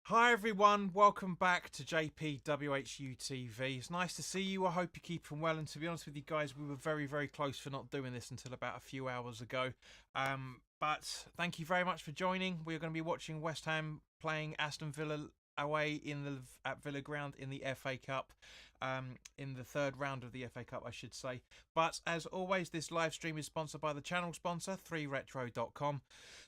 Hi everyone, welcome back to WHU TV. It's nice to see you. I hope you're keeping well, and to be honest with you guys, we were very close for not doing this until about a few hours ago. But thank you very much for joining. We're going to be watching West Ham playing Aston Villa away at Villa Ground in the FA Cup, in the third round of the FA Cup, I should say. But as always, this live stream is sponsored by the channel sponsor, 3retro.com.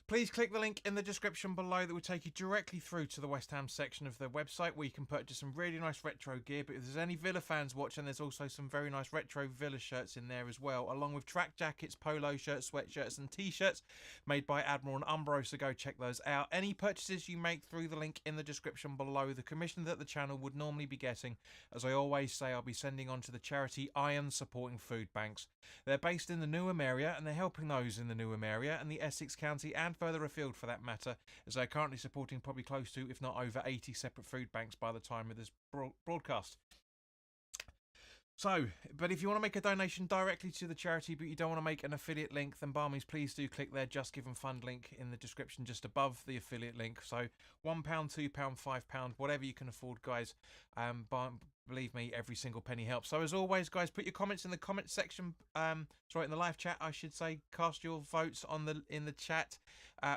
Please click the link in the description below that will take you directly through to the West Ham section of their website, where you can purchase some really nice retro gear. But if there's any Villa fans watching, there's also some very nice retro Villa shirts in there as well, along with track jackets, polo shirts, sweatshirts and t-shirts made by Admiral and Umbro, so go check those out. Any purchases you make through the link in the description below, the commission that the channel would normally be getting, as I always say, I'll be sending on to the charity Iron Supporting Food Banks. They're based in the Newham area, and they're helping those in the Newham area and the Essex County and further afield for that matter, as they're currently supporting probably close to, if not over 80 separate food banks by the time of this broadcast. So, but if you want to make a donation directly to the charity, but you don't want to make an affiliate link, then by all means, please do click their Just Give and Fund link in the description just above the affiliate link. So, £1, £2, £5, whatever you can afford, guys. Believe me, every single penny helps. So, as always, guys, put your comments in the comment section. Sorry, in the live chat, I should say. Cast your votes in the chat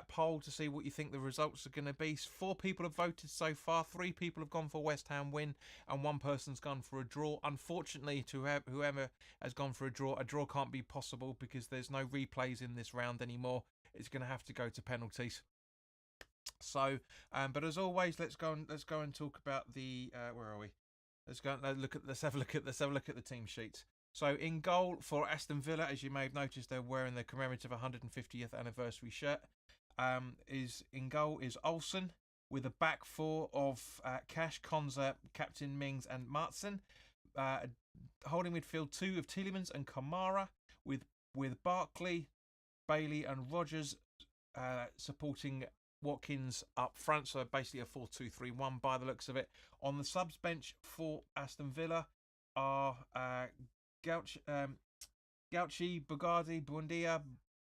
poll to see what you think the results are going to be. 4 people have voted so far. 3 people have gone for West Ham win, and 1 person's gone for a draw. Unfortunately, to whoever has gone for a draw can't be possible because there's no replays in this round anymore. It's going to have to go to penalties. So, but as always, let's go and talk about the where are we? Let's have a look at the team sheets. So in goal for Aston Villa, as you may have noticed, they're wearing their commemorative 150th anniversary shirt. In goal is Olsen with a back 4 of Cash, Konza, Captain Mings, and Martsen. Holding midfield 2 of Tielemans and Kamara, with Barkley, Bailey, and Rogers supporting Watkins up front. So basically a 4-2-3-1 by the looks of it. On the subs bench for Aston Villa are Gauchi, Bugatti, Buendia,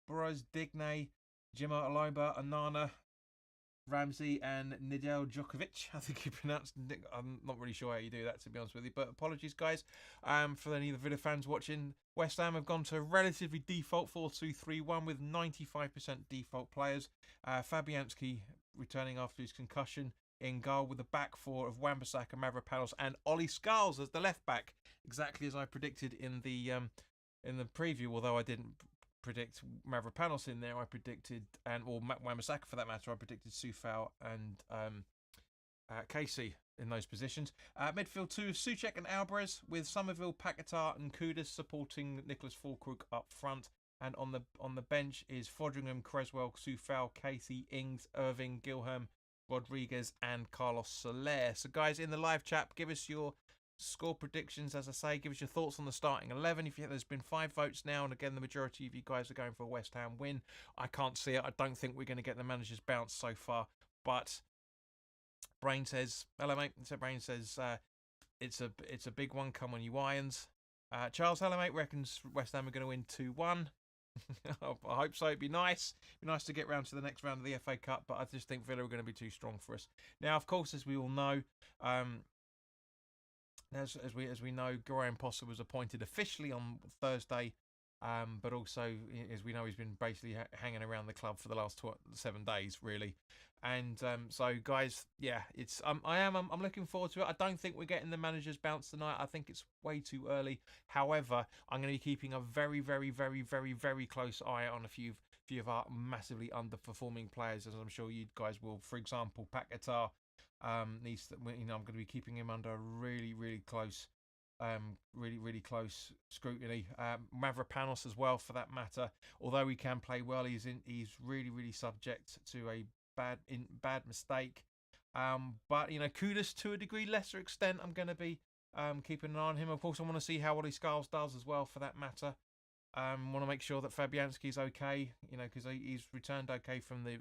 Burrows, Digne, Jima Aloba, Anana, Ramsey, and Nidel Djokovic. I think you pronounced Nick. I'm not really sure how you do that, to be honest with you, but apologies, guys. For any of the Villa fans watching, West Ham have gone to a relatively default 4-2-3-1 with 95% default players. Fabianski returning after his concussion in goal with the back 4 of Wan-Bissaka, Mavropanos, and Ollie Scarles as the left back, exactly as I predicted in the preview. Although I didn't predict Mavropanos in there, I predicted, or Wan-Bissaka for that matter, I predicted Soufal and Casey in those positions. Midfield 2 of Souček and Alvarez, with Somerville, Paquetá, and Kudus supporting Nicholas Füllkrug up front. And on the bench is Fodringham, Creswell, Soufal, Casey, Ings, Irving, Gilherm, Rodriguez, and Carlos Soler. So guys, in the live chat, give us your score predictions. As I say, give us your thoughts on the starting 11. There's been 5 votes now, and again, the majority of you guys are going for a West Ham win. I can't see it. I don't think we're going to get the manager's bounce so far, but Brain says, hello mate. So Brain says it's a big one. Come on, you Irons. Charles, hello mate, reckons West Ham are going to win 2-1. I hope so. It'd be nice. It'd be nice to get round to the next round of the FA Cup, but I just think Villa are going to be too strong for us. Now, of course, as we all know, as we know, Graham Potter was appointed officially on Thursday, but also, as we know, he's been basically hanging around the club for the last 7 days, really. And so, guys, yeah, it's I'm looking forward to it. I don't think we're getting the manager's bounce tonight. I think it's way too early. However, I'm going to be keeping a very, very, very, very, very close eye on a few of our massively underperforming players, as I'm sure you guys will. For example, Paquetá needs to, I'm going to be keeping him under really, really close. Really close scrutiny. Mavropanos as well, for that matter. Although he can play well, he's really subject to a bad mistake. But Kudus to a degree, lesser extent. I'm going to be keeping an eye on him. Of course, I want to see how Ollie Scarles does as well, for that matter. Want to make sure that Fabianski's okay, because he's returned okay from the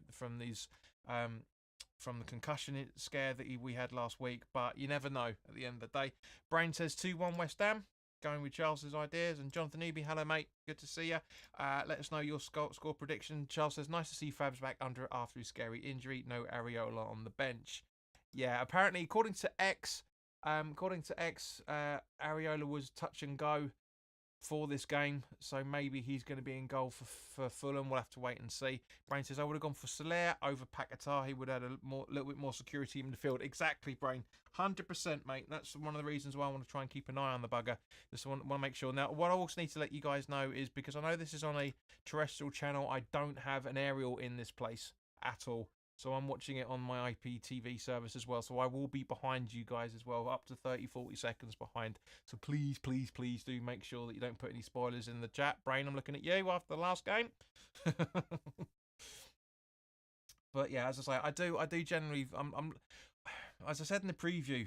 concussion scare that we had last week, but you never know at the end of the day. Brain says 2-1 West Ham, going with Charles's ideas. And Jonathan Eby, hello mate, good to see you. Let us know your score prediction. Charles says, nice to see Fabs back after his scary injury. No Areola on the bench. Yeah, apparently, according to X, Areola was touch and go for this game, so maybe he's going to be in goal for Fulham. We'll have to wait and see. Brain says, I would have gone for Soler over Paquetá. He would have had a little bit more security in the field. Exactly, Brain. 100%, mate. That's one of the reasons why I want to try and keep an eye on the bugger. Just want to make sure. Now, what I also need to let you guys know is, because I know this is on a terrestrial channel, I don't have an aerial in this place at all. So I'm watching it on my IPTV service as well. So I will be behind you guys as well, up to 30-40 seconds behind. So please do make sure that you don't put any spoilers in the chat. Brain, I'm looking at you after the last game. But yeah, as I say, I do generally. I'm as I said in the preview,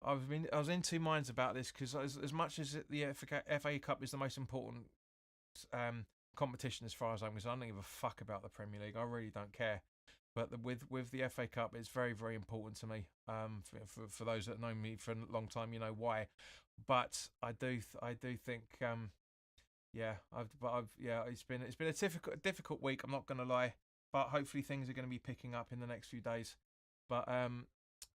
I was in two minds about this, because as much as the FA Cup is the most important competition as far as I'm concerned, I don't give a fuck about the Premier League. I really don't care. But with the FA Cup, it's very very important to me. For those that know me for a long time, you know why. But I do think yeah, it's been a difficult week. I'm not gonna lie, but hopefully things are gonna be picking up in the next few days. But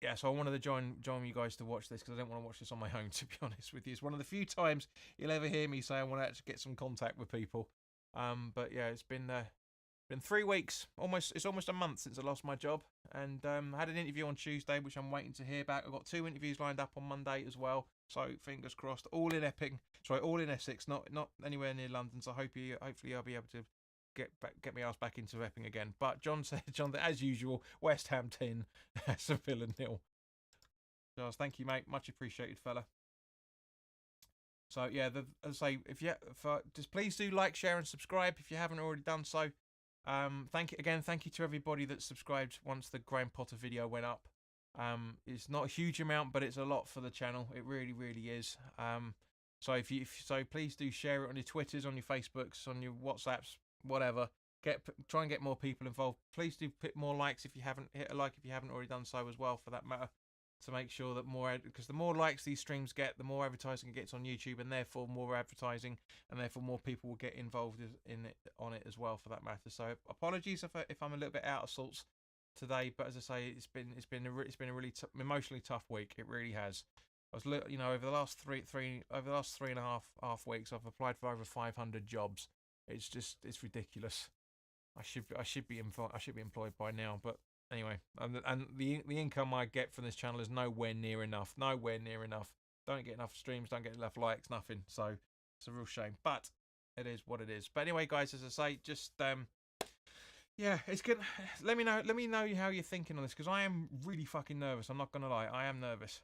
yeah, so I wanted to join you guys to watch this because I don't want to watch this on my own. To be honest with you, it's one of the few times you'll ever hear me say I want to actually get some contact with people. But yeah, it's been 3 weeks, it's almost a month since I lost my job, and I had an interview on Tuesday, which I'm waiting to hear back. I've got 2 interviews lined up on Monday as well, so fingers crossed. All in all in Essex, not anywhere near London. So hopefully I'll be able to get my ass back into Epping again. But John, as usual, West Ham 10, Aston Villa 0. Charles, thank you, mate. Much appreciated, fella. So yeah, as I say, just please do like, share, and subscribe if you haven't already done so. Thank you to everybody that subscribed once the Graham Potter video went up. It's not a huge amount, but it's a lot for the channel. It really, really is. So please do share it on your Twitters, on your Facebooks, on your WhatsApps, whatever. Try and get more people involved. Please do put more likes if you haven't hit a like if you haven't already done so as well, for that matter. To make sure that because the more likes these streams get, the more advertising it gets on YouTube, and therefore more advertising, and therefore more people will get involved on it as well, for that matter. So apologies if I'm a little bit out of sorts today, but as I say, it's been a really emotionally tough week. It really has. Over the last three and a half weeks, I've applied for over 500 jobs. It's ridiculous. I should be employed by now, but anyway, and the income I get from this channel is nowhere near enough. Nowhere near enough. Don't get enough streams. Don't get enough likes. Nothing. So it's a real shame. But it is what it is. But anyway, guys, as I say, just yeah, it's good. Let me know how you're thinking on this, because I am really fucking nervous. I'm not gonna lie. I am nervous.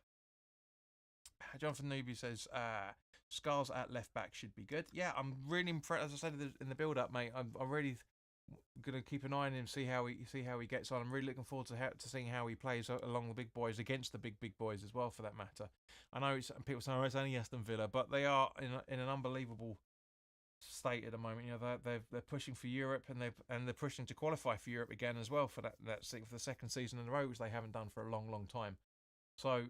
Jonathan Newby says, Scars at left back should be good. Yeah, I'm really impressed. As I said in the build up, mate, I'm really gonna keep an eye on him, see how he gets on. I'm really looking forward to seeing how he plays along the big boys, against the big boys as well, for that matter. I know people say it's only Aston Villa, but they are in an unbelievable state at the moment. You know, they're pushing for Europe, and they're pushing to qualify for Europe again as well, for for the second season in a row, which they haven't done for a long time. So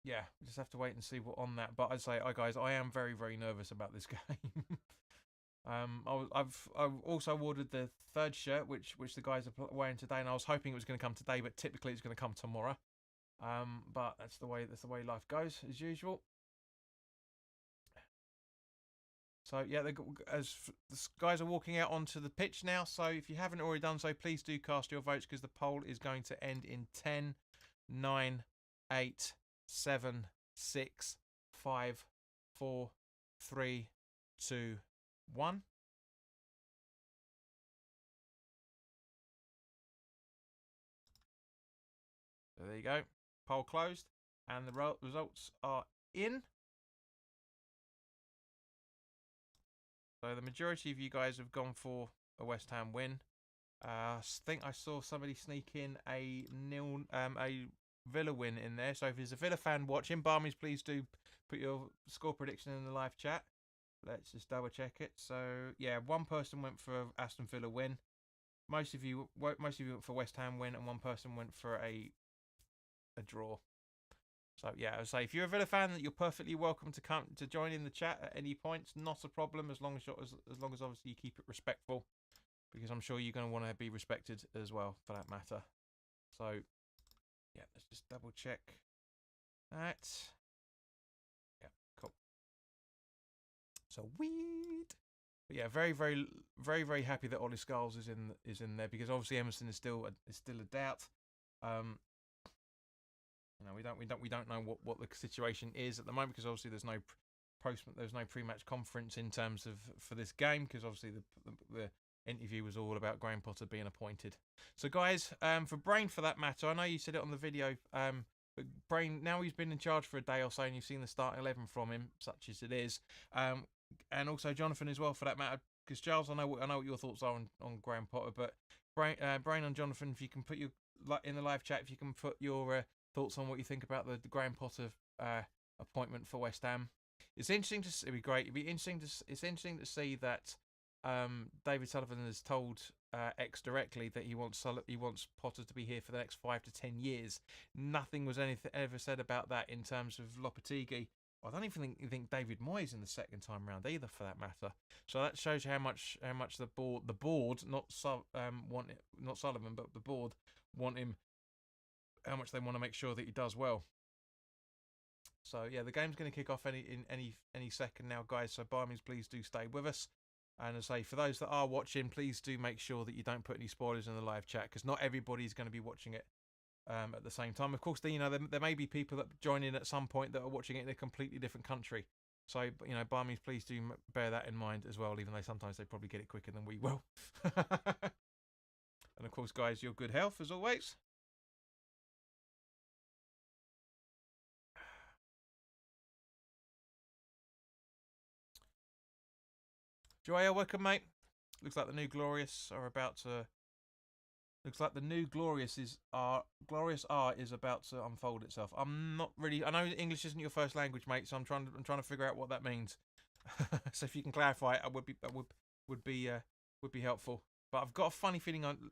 yeah, we just have to wait and see what on that. But I'd say, guys, I am very very nervous about this game. I've also ordered the third shirt, which the guys are wearing today, and I was hoping it was going to come today, but typically it's going to come tomorrow. But that's the way life goes, as usual. So yeah, as the guys are walking out onto the pitch now. So if you haven't already done so, please do cast your votes, because the poll is going to end in 10, 9, 8, 7, 6, 5, 4, 3, 2, 1. So there you go. Poll closed, and the results are in. So the majority of you guys have gone for a West Ham win. I think I saw somebody sneak in a Villa win in there. So if there's a Villa fan watching, Barmies, please do put your score prediction in the live chat. Let's just double check it. So yeah, one person went for Aston Villa win. Most of you went for West Ham win, and one person went for a draw. So yeah, I would say if you're a Villa fan, you're perfectly welcome to come to join in the chat at any points. Not a problem, as long as obviously you keep it respectful, because I'm sure you're going to want to be respected as well, for that matter. So yeah, let's just double check that. Yeah, cool. So weird. But yeah, very, very, very, very happy that Ollie Skulls is in there, because obviously Emerson is still a doubt. You know, we don't know what the situation is at the moment, because obviously there's no pre-match conference in terms of for this game, because obviously the interview was all about Graham Potter being appointed. So guys, for Brain, for that matter, I know you said it on the video, but Brain, now he's been in charge for a day or so, and you've seen the starting 11 from him, such as it is, and also Jonathan as well, for that matter, because Giles, I know what your thoughts are on Graham Potter, but Brain and Jonathan, if you can put your in the live chat, if you can put your thoughts on what you think about the Graham Potter appointment for West Ham. It's interesting to see. It'd be great. It's interesting to see that David Sullivan has told X directly that he wants Potter to be here for the next 5 to 10 years. Nothing was anything ever said about that in terms of Lopetegui. I don't even think David Moyes in the second time round either, for that matter. So that shows you how much the board, not Sullivan, but the board want him. How much they want to make sure that he does well. So yeah, the game's going to kick off any second now, guys. So by all means, please do stay with us. And as I say, for those that are watching, please do make sure that you don't put any spoilers in the live chat, because not everybody's going to be watching it at the same time. Of course, there may be people that join in at some point that are watching it in a completely different country. So, by all means, please do bear that in mind as well, even though sometimes they probably get it quicker than we will. And of course, guys, your good health as always. Joya, welcome, mate. Looks like the new Glorious are about to. Looks like the new Glorious Glorious Art is about to unfold itself. I'm not really. I know English isn't your first language, mate, so I'm trying to figure out what that means. So if you can clarify it, would be helpful. But I've got a funny feeling on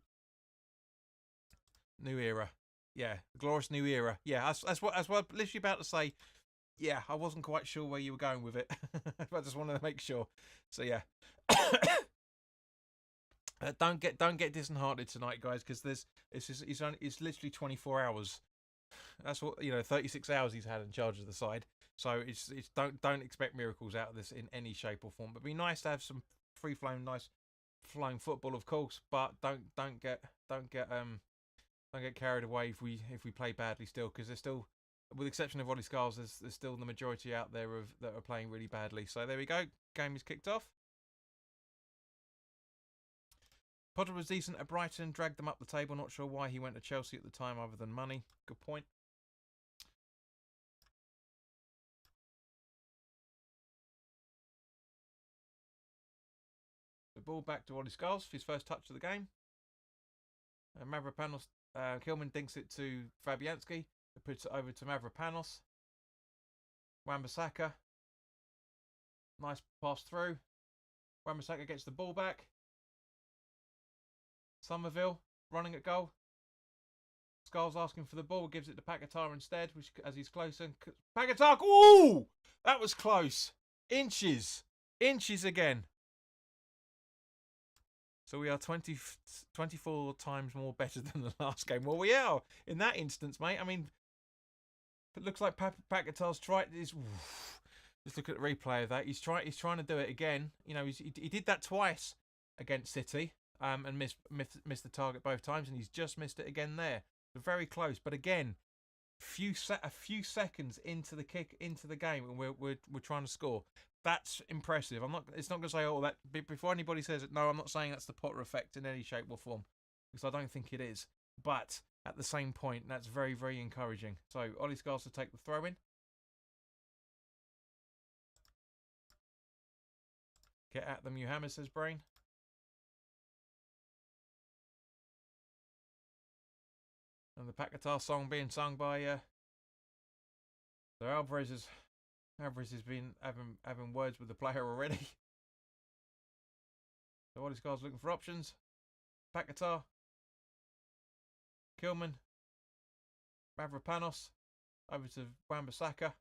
new era. Yeah, glorious new era. Yeah, that's what I'm literally about to say. Yeah, I wasn't quite sure where you were going with it, but I just wanted to make sure. So yeah, don't get disheartened tonight, guys, because it's literally 24 hours. That's what 36 hours he's had in charge of the side. So it's don't expect miracles out of this in any shape or form. But it'd be nice to have some free flowing, nice flowing football, of course. But don't get carried away if we play badly still, because there's still, with the exception of Ollie Scarles, there's still the majority out there that are playing really badly. So there we go. Game is kicked off. Potter was decent at Brighton, dragged them up the table. Not sure why he went to Chelsea at the time other than money. Good point. The ball back to Ollie Scarles for his first touch of the game. Mavropanos, Kilman dinks it to Fabianski. It puts it over to Mavropanos. Wan-Bissaka. Nice pass through. Wan-Bissaka gets the ball back. Somerville running at goal. Scarles asking for the ball, gives it to Paquetá instead, which as he's closer. Paquetá, ooh, that was close. Inches again. So we are 24 times more better than the last game. Well, we are in that instance, mate. I mean, it looks like Paquetá's tried this. Just look at the replay of that. He's trying to do it again. He did that twice against City. And missed the target both times, and he's just missed it again there. So very close, but again, a few seconds into the kick into the game, and we're trying to score. That's impressive. It's not going to say that before anybody says it. No, I'm not saying that's the Potter effect in any shape or form, because I don't think it is. But at the same point, that's very, very encouraging. So Ollie Scarles to take the throw in. Get at them, Muhammad, says Brain. And the Paquetá song being sung by so Alvarez has been having words with the player already. So Ollie Scarles looking for options. Paquetá, Kilman, Mavropanos, over to Wan-Bissaka.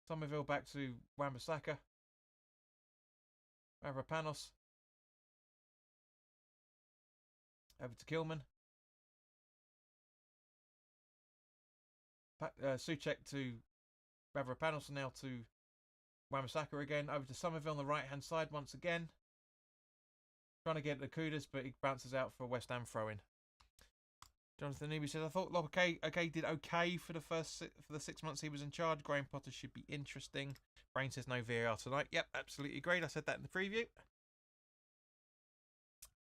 Somerville back to Wan-Bissaka. Mavropanos. Over to Kilman. Souček to Mavropanos, now to Wan-Bissaka again. Over to Somerville on the right hand side once again. Trying to get the Kudus, but he bounces out for a West Ham throw in. Jonathan Newby says, I thought Lopetegui did okay for the 6 months he was in charge. Graham Potter should be interesting. Brain says no VAR tonight. Yep, absolutely agreed. I said that in the preview.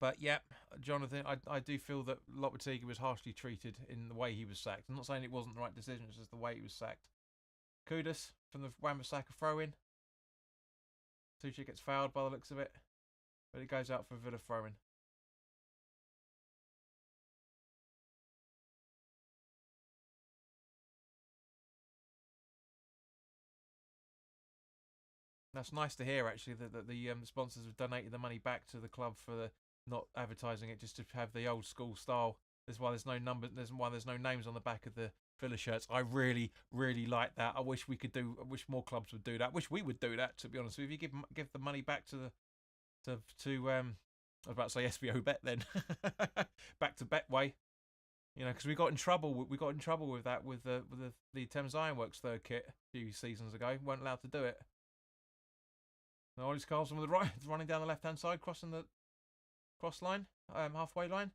But yeah, Jonathan, I do feel that Lopetegui was harshly treated in the way he was sacked. I'm not saying it wasn't the right decision, it's just the way he was sacked. Kudus from the Wan-Bissaka throw-in. Souček gets fouled by the looks of it, but it goes out for Villa throw-in. That's nice to hear, actually, that the sponsors have donated the money back to the club for the not advertising it, just to have the old school style. That's why there's no number. There's why there's no names on the back of the Villa shirts. I really, really like that. I wish we could do. I wish more clubs would do that. I wish we would do that. To be honest with you, give the money back to the to I was about to say SBO Bet then, back to Betway. You know, because we got in trouble. We got in trouble with that with the Thames Ironworks third kit a few seasons ago. We weren't allowed to do it. Now Ollie's Carlson with the right, running down the left hand side, crossing the cross line, halfway line.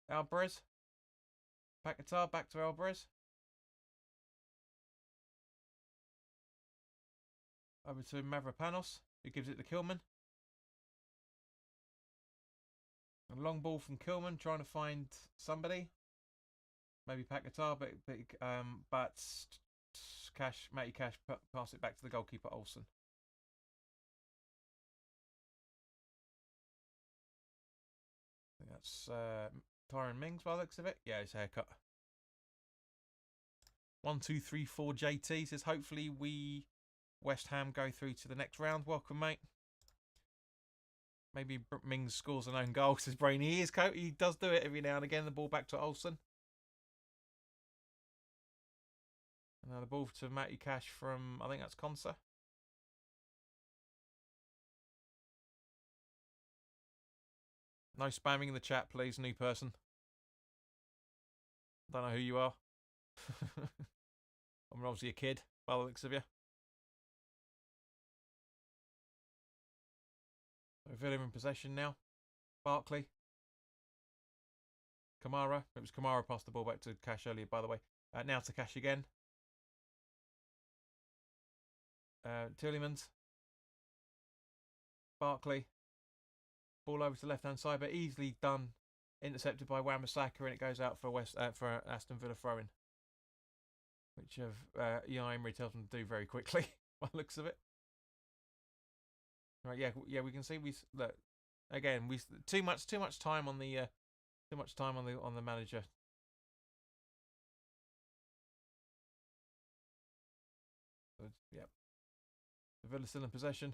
Alvarez, Paquetá back to Alvarez. Over to Mavropanos, who gives it to Kilman. A long ball from Kilman, trying to find somebody. Maybe Paquetá, but Matty Cash pass it back to the goalkeeper Olsen. I think that's Tyron Mings by the looks of it. Yeah, his haircut. 1, 2, 3, 4 JT says hopefully we West Ham go through to the next round. Welcome, mate. Maybe Mings scores an own goal, says Brainy. He does do it every now and again. The ball back to Olsen. And now the ball to Matty Cash from, I think that's Consa. No spamming in the chat, please, new person. Don't know who you are. I'm obviously a kid, by the looks of you. So Villa in possession now. Barkley. Kamara. It was Kamara passed the ball back to Cash earlier, by the way. Now to Cash again. Tillemans. Barkley. Ball over to the left hand side, but easily done. Intercepted by Wan-Bissaka, and it goes out for Aston Villa throw-in, which Emery tells them to do very quickly by the looks of it. Right, yeah, we can see look again. Too much time on the manager. So, yeah, the Villa still in possession.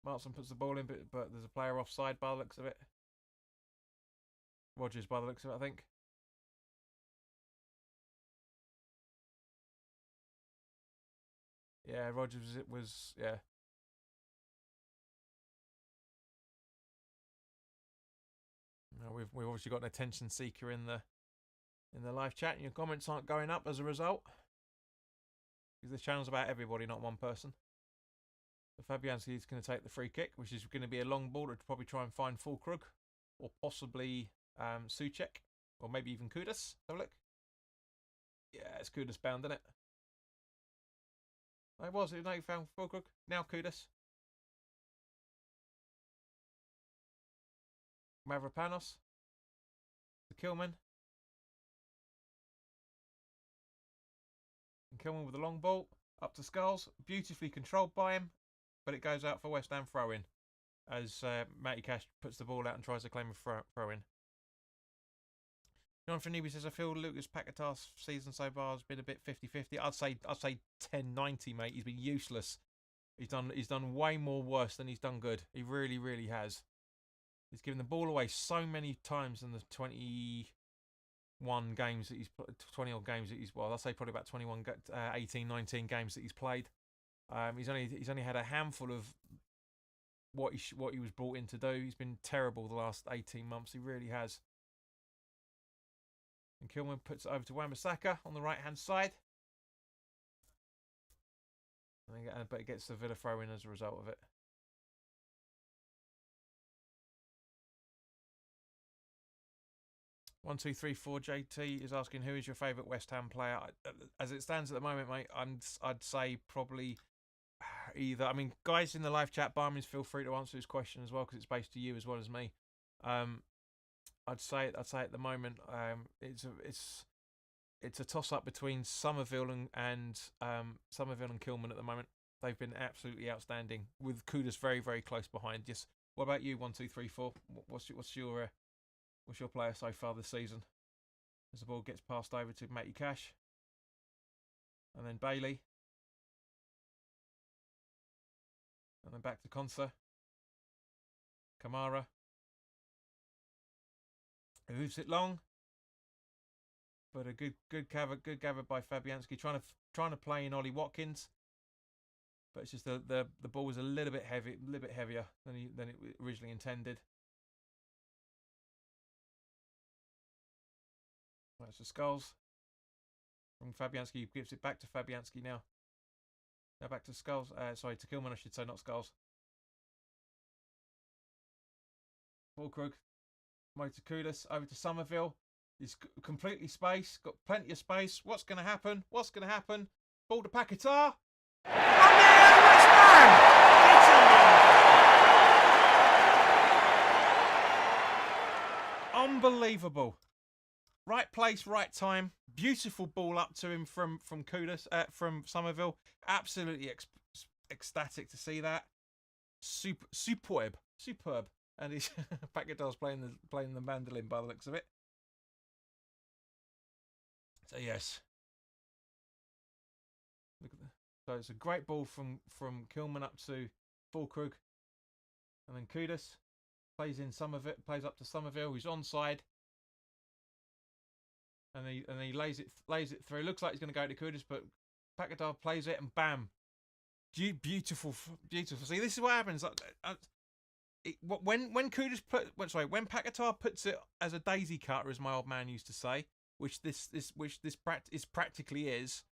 Martin puts the ball in, but there's a player offside by the looks of it. Rogers by the looks of it, I think. Yeah, Rogers was, yeah. We've obviously got an attention seeker in the live chat, and your comments aren't going up as a result. Because this channel's about everybody, not one person. So Fabianski is going to take the free kick, which is going to be a long ball to probably try and find Fulkrug, or possibly Souček, or maybe even Kudus. Have a look. Yeah, it's Kudus bound, isn't it? It was. No, you found Fulkrug. Now Kudus. Mavropanos. The Kilman. And Kilman with the long ball. Up to Skulls. Beautifully controlled by him. But it goes out for West Ham throw-in. As Matty Cash puts the ball out and tries to claim a throw-in. John Finibi says, I feel Lucas Paquetá's season so far has been a bit 50-50. I'd say 10-90, mate. He's been useless. He's done way more worse than he's done good. He really, really has. He's given the ball away so many times in the 21 games that he's 20 odd games that he's, well, I'll say probably about 18, 19 games that he's played. He's only had a handful of what he was brought in to do. He's been terrible the last 18 months. He really has. And Kilman puts it over to Wan-Bissaka on the right hand side. But it gets the Villa throw in as a result of it. One, two, three, four. JT is asking who is your favourite West Ham player. As it stands at the moment, mate, I'd say probably either. I mean, guys in the live chat, by means, feel free to answer this question as well because it's based to you as well as me. I'd say at the moment, it's a toss up between Somerville and Kilman at the moment. They've been absolutely outstanding with Kudus very, very close behind. Just what about you? 1, 2, 3, 4. What's your player so far this season? As the ball gets passed over to Matty Cash, and then Bailey. And then back to Konsa. Kamara. Moves it long. But a good gather by Fabianski, trying to play in Ollie Watkins. But it's just the ball was a little bit heavier than it originally intended. That's the Skulls. From Fabianski, gives it back to Fabianski now. Now back to Skulls. Sorry, to Kilman, I should say, not Skulls. Fulkrug. Motor Kudus over to Somerville. He's completely spaced, got plenty of space. What's going to happen? What's going to happen? Ball to Paquetá. Unbelievable. Right place, right time. Beautiful ball up to him from Kudus, from Somerville. Absolutely ecstatic to see that. Superb. And he's Paquetá's playing the mandolin by the looks of it. So yes. Look at that. So it's a great ball from Kilman up to Fulkrug. And then Kudus plays up to Somerville, who's onside. And he lays it through. Looks like he's going to go to Kudus, but Paquetá plays it and bam. Beautiful. See, this is what happens. When Paquetá puts it as a daisy cutter, as my old man used to say, which this practically is,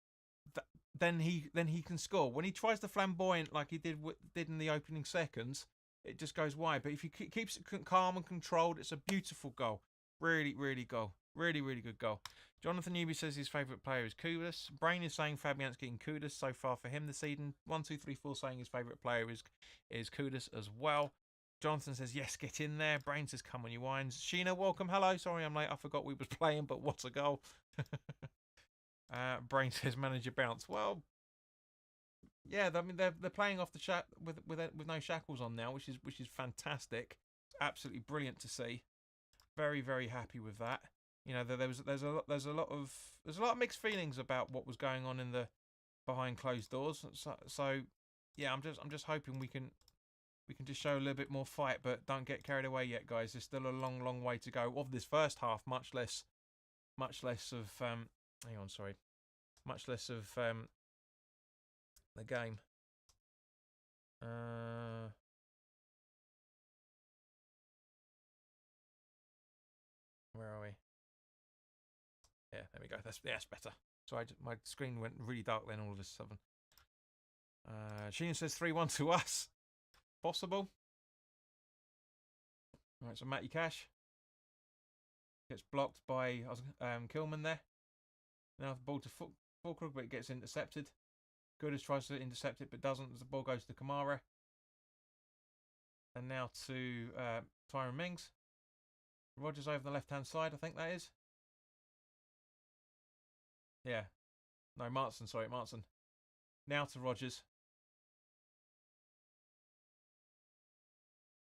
then he can score. When he tries the flamboyant like he did in the opening seconds, it just goes wide. But if he keeps it calm and controlled, it's a beautiful goal. Really good goal. Jonathan Newby says his favourite player is Kudus. Brain is saying Fabianski and Kudus so far for him this season. 1234 saying his favourite player is Kudus as well. Jonathan says, yes, get in there. Brain says, come on, you wines. Sheena, welcome. Hello. Sorry I'm late. I forgot we was playing, but what a goal. Brain says, manager bounce. Well, yeah, I mean, they're playing off the with no shackles on now, which is fantastic. It's absolutely brilliant to see. Very, very happy with that. You know, there's a lot of mixed feelings about what was going on in the behind closed doors. So yeah, I'm just hoping we can just show a little bit more fight, but don't get carried away yet, guys. There's still a long way to go of this first half, much less of much less of the game. Where are we? Yeah, there we go. That's better. Sorry, my screen went really dark then all of a sudden. Sheena says 3-1 to us. Possible. Right, so Matty Cash gets blocked by Kilman there. Now the ball to Fulkrug, but it gets intercepted. Gooders tries to intercept it, but doesn't. The ball goes to Kamara. And now to Tyrone Mings. Rogers over the left-hand side, I think that is. Yeah. No, Martson. Sorry, Martson. Now to Rogers.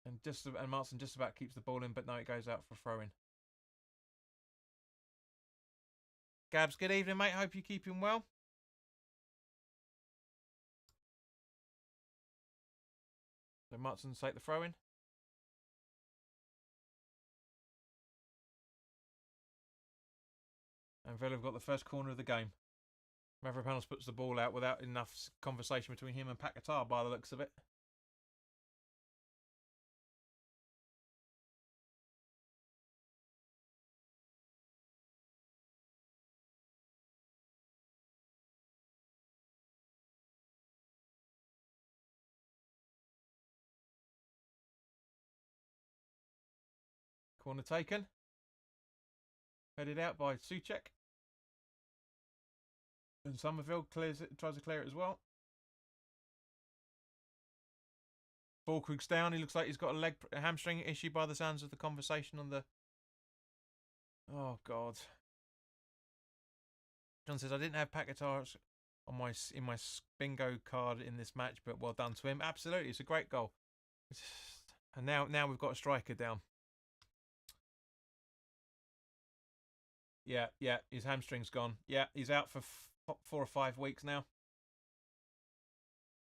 And Martson just about keeps the ball in, but no, it goes out for throw-in. Gabs, good evening, mate. Hope you're keeping well. So Martson take the throw-in. And Villa have got the first corner of the game. Mavropanos puts the ball out without enough conversation between him and Paquetá by the looks of it. Corner taken. Headed out by Souček. And Somerville tries to clear it as well. Fulkrug's down. He looks like he's got a hamstring issue by the sounds of the conversation on the... Oh, God. John says, I didn't have Paquetá in my bingo card in this match, but well done to him. Absolutely. It's a great goal. And now we've got a striker down. Yeah, his hamstring's gone. Yeah, he's out for 4 or 5 weeks now,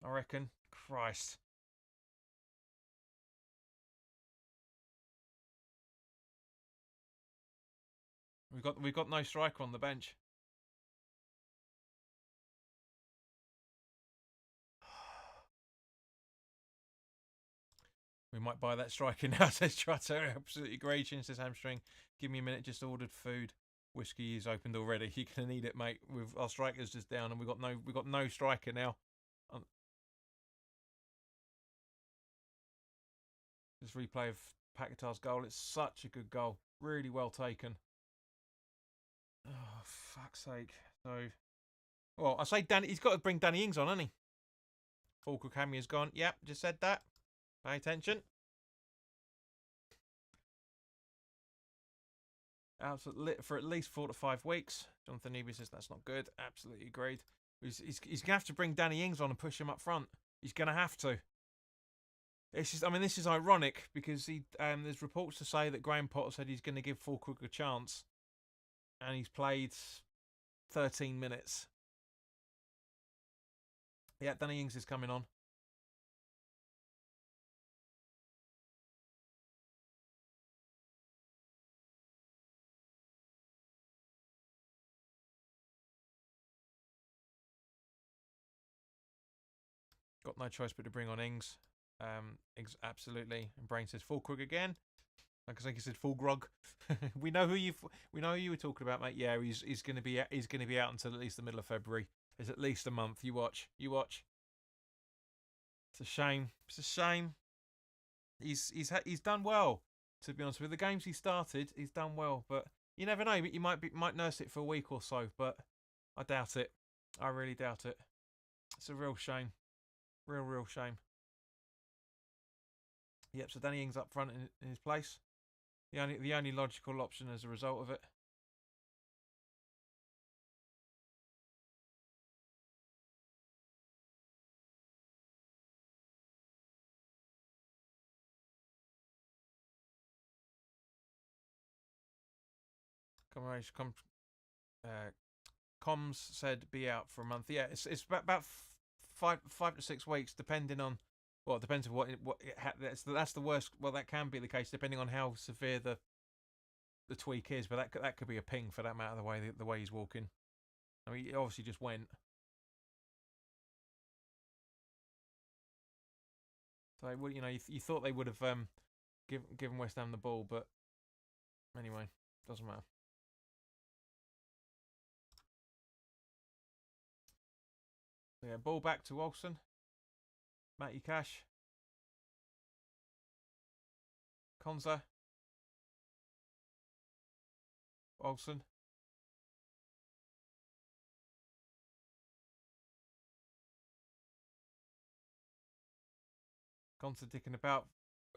I reckon. Christ. We've got no striker on the bench. We might buy that striker now, says Trotter. Absolutely great. Says hamstring. Give me a minute, just ordered food. Whiskey is opened already. You're gonna need it, mate. With our strikers just down, and we've got no striker now. This replay of Paquetá's goal. It's such a good goal. Really well taken. Oh, fuck's sake. So, well, I say Danny. He's got to bring Danny Ings on, hasn't he? Fulcrum Camia's gone. Yep, just said that. Pay attention. Out for at least 4 to 5 weeks. Jonathan Eby says that's not good. Absolutely agreed. He's going to have to bring Danny Ings on and push him up front. He's going to have to. This is ironic because there's reports to say that Graham Potter said he's going to give Fulcrum a chance, and he's played 13 minutes. Yeah, Danny Ings is coming on. Got no choice but to bring on Ings. Ings absolutely. And Brain says Fulkrug again. Like I think he said full grog. we know who you were talking about, mate. Yeah, he's going to be out until at least the middle of February. It's at least a month. You watch. It's a shame. He's done well. To be honest with you. The games he started, he's done well. But you never know. You might nurse it for a week or so. But I doubt it. I really doubt it. It's a real shame. Real shame. Yep. So Danny Ings up front in his place. The only logical option as a result of it. Comms said be out for a month. Yeah, it's about 5 to 6 weeks, depending on. Well, it depends on that's the worst. Well, that can be the case depending on how severe the tweak is. But that could be a ping for that matter. The way he's walking. I mean, he obviously just went. So you thought they would have given West Ham the ball, but anyway, doesn't matter. So yeah, ball back to Olsen. Matty Cash. Konza. Olsen. Konza dicking about.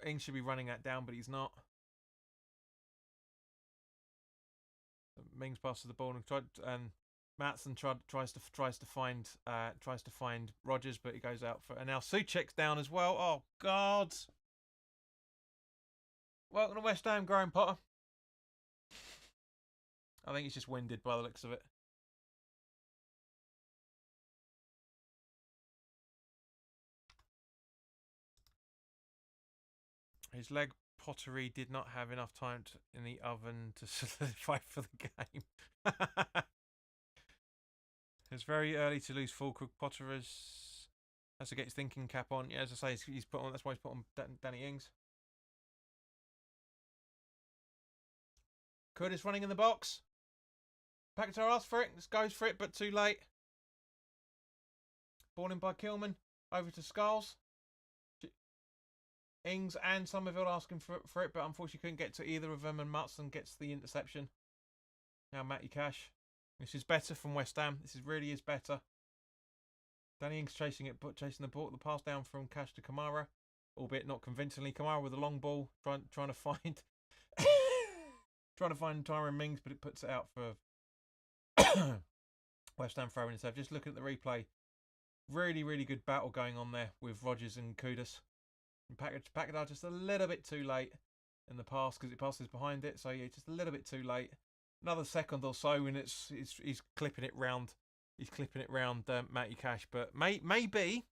Ings should be running that down, but he's not. Mings passes the ball and Maatsen tries to find Rodgers, but he goes out for. And now Souček's down as well. Oh God! Welcome to West Ham, Graham Potter. I think he's just winded by the looks of it. His leg pottery did not have enough time in the oven to solidify for the game. It's very early to lose Fulkrug. Potter has to get his thinking cap on. Yeah, as I say, he's put on. That's why he's put on Danny Ings. Curtis running in the box. Paquetá asks for it. Just goes for it, but too late. Ball in by Kilman. Over to Skulls. Ings and Somerville asking for it, but unfortunately couldn't get to either of them, and Maatsen gets the interception. Now Matty Cash. This is better from West Ham. This really is better. Danny Ings chasing the ball. The pass down from Cash to Kamara, albeit not convincingly. Kamara with a long ball, trying to find Tyrone Mings, but it puts it out for West Ham throwing itself. Just looking at the replay, really good battle going on there with Rodgers and Kudus. And Paquetá just a little bit too late in the pass because it passes behind it. So yeah, just a little bit too late. Another second or so, and he's clipping it round. He's clipping it round Matty Cash, but maybe,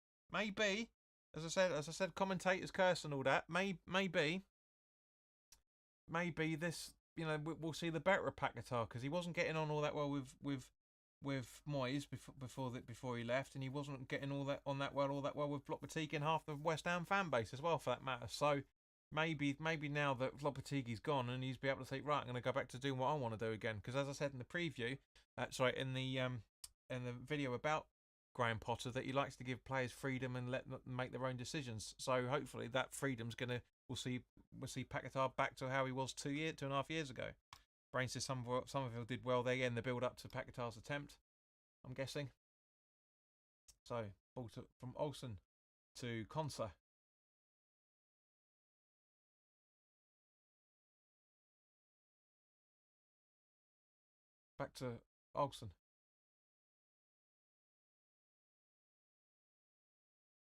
as I said, commentators curse and all that. Maybe this we'll see the better of Paquetá, because he wasn't getting on all that well with Moyes before he left, and he wasn't getting all that well with Lopetegui and half the West Ham fan base as well, for that matter. So maybe now that Lopetegui's gone, and he's be able to say, right, I'm going to go back to doing what I want to do again. Because as I said in the preview, in the video about Graham Potter, that he likes to give players freedom and let them make their own decisions. So hopefully that freedom's we'll see Paquetá back to how he was 2.5 years ago. Brain says Somerville did well there in the build up to Paquetá's attempt, I'm guessing. So from Olsen to Konsa. Back to Olsen.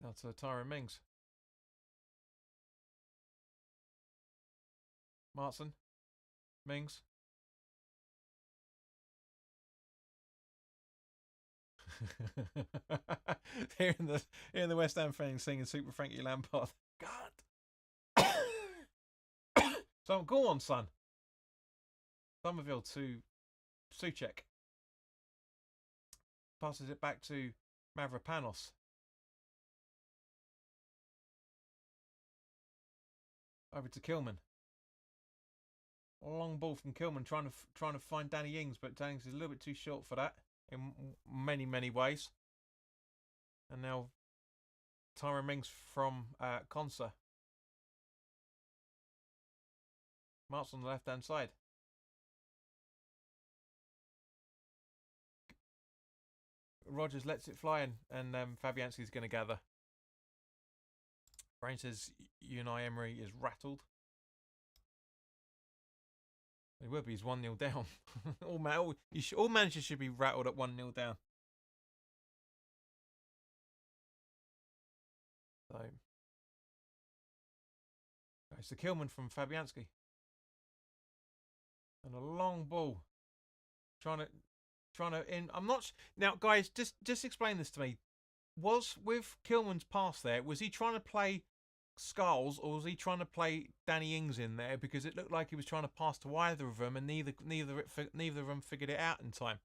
Now to Tyrone Mings. Martson. Mings. hearing the West Ham fans singing Super Frankie Lampard. God. So go on, son. Somerville to Souček. Passes it back to Mavropanos. Over to Kilman. A long ball from Kilman, trying to find Danny Ings, but Danny Ings is a little bit too short for that in many ways. And now Tyrone Mings from Konsa. Marks on the left hand side. Rogers lets it fly, and Fabianski's going to gather. Brain says Unai Emery is rattled. He will be. He's 1-0 down. all managers should be rattled at 1-0 down. So it's the Kilman from Fabianski, and a long ball. Trying to in. I'm not now, guys. Just explain this to me. Was with Kilman's pass there? Was he trying to play Skulls, or was he trying to play Danny Ings in there? Because it looked like he was trying to pass to either of them, and neither of them figured it out in time.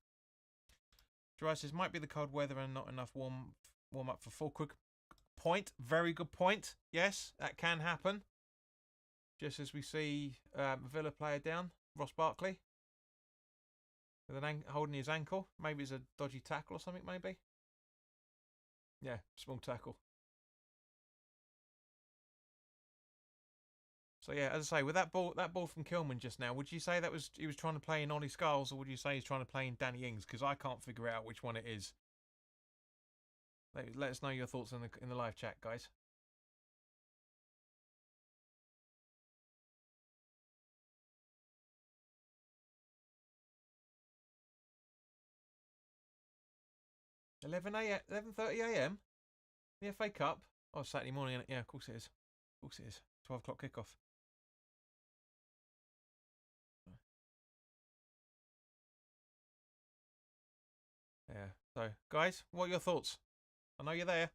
Dry says might be the cold weather and not enough warm up for full quick point. Very good point. Yes, that can happen. Just as we see Villa player down, Ross Barkley, with holding his ankle. Maybe it's a dodgy tackle or something. Maybe. Yeah, small tackle. So yeah, as I say, with that ball from Kilman just now, would you say that he was trying to play in Ollie Skulls, or would you say he's trying to play in Danny Ings? Because I can't figure out which one it is. Let us know your thoughts in the live chat, guys. $11:30 the FA Cup. Oh, Saturday morning. Yeah, of course it is. 12 o'clock kickoff. Yeah. So, guys, what are your thoughts? I know you're there.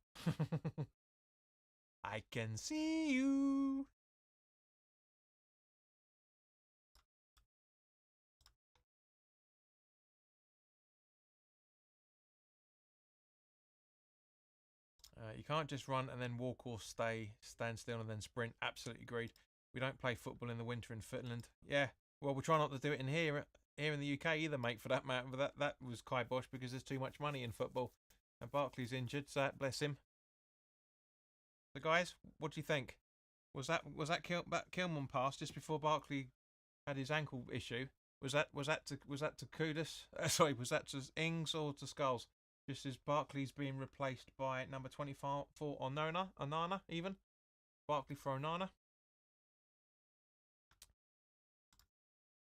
I can see you. You can't just run and then walk or stand still and then sprint. Absolutely agreed. We don't play football in the winter in Finland. Yeah. Well, we try not to do it in here in the UK either, mate, for that matter. But that was kibosh because there's too much money in football. And Barkley's injured, so bless him. So, guys, what do you think? Was that Kilman pass just before Barkley had his ankle issue? Was that to Kudus? Sorry, was that to Ings or to Skulls? Just as Barkley's being replaced by number 24 for Onana even. Barkley for Onana.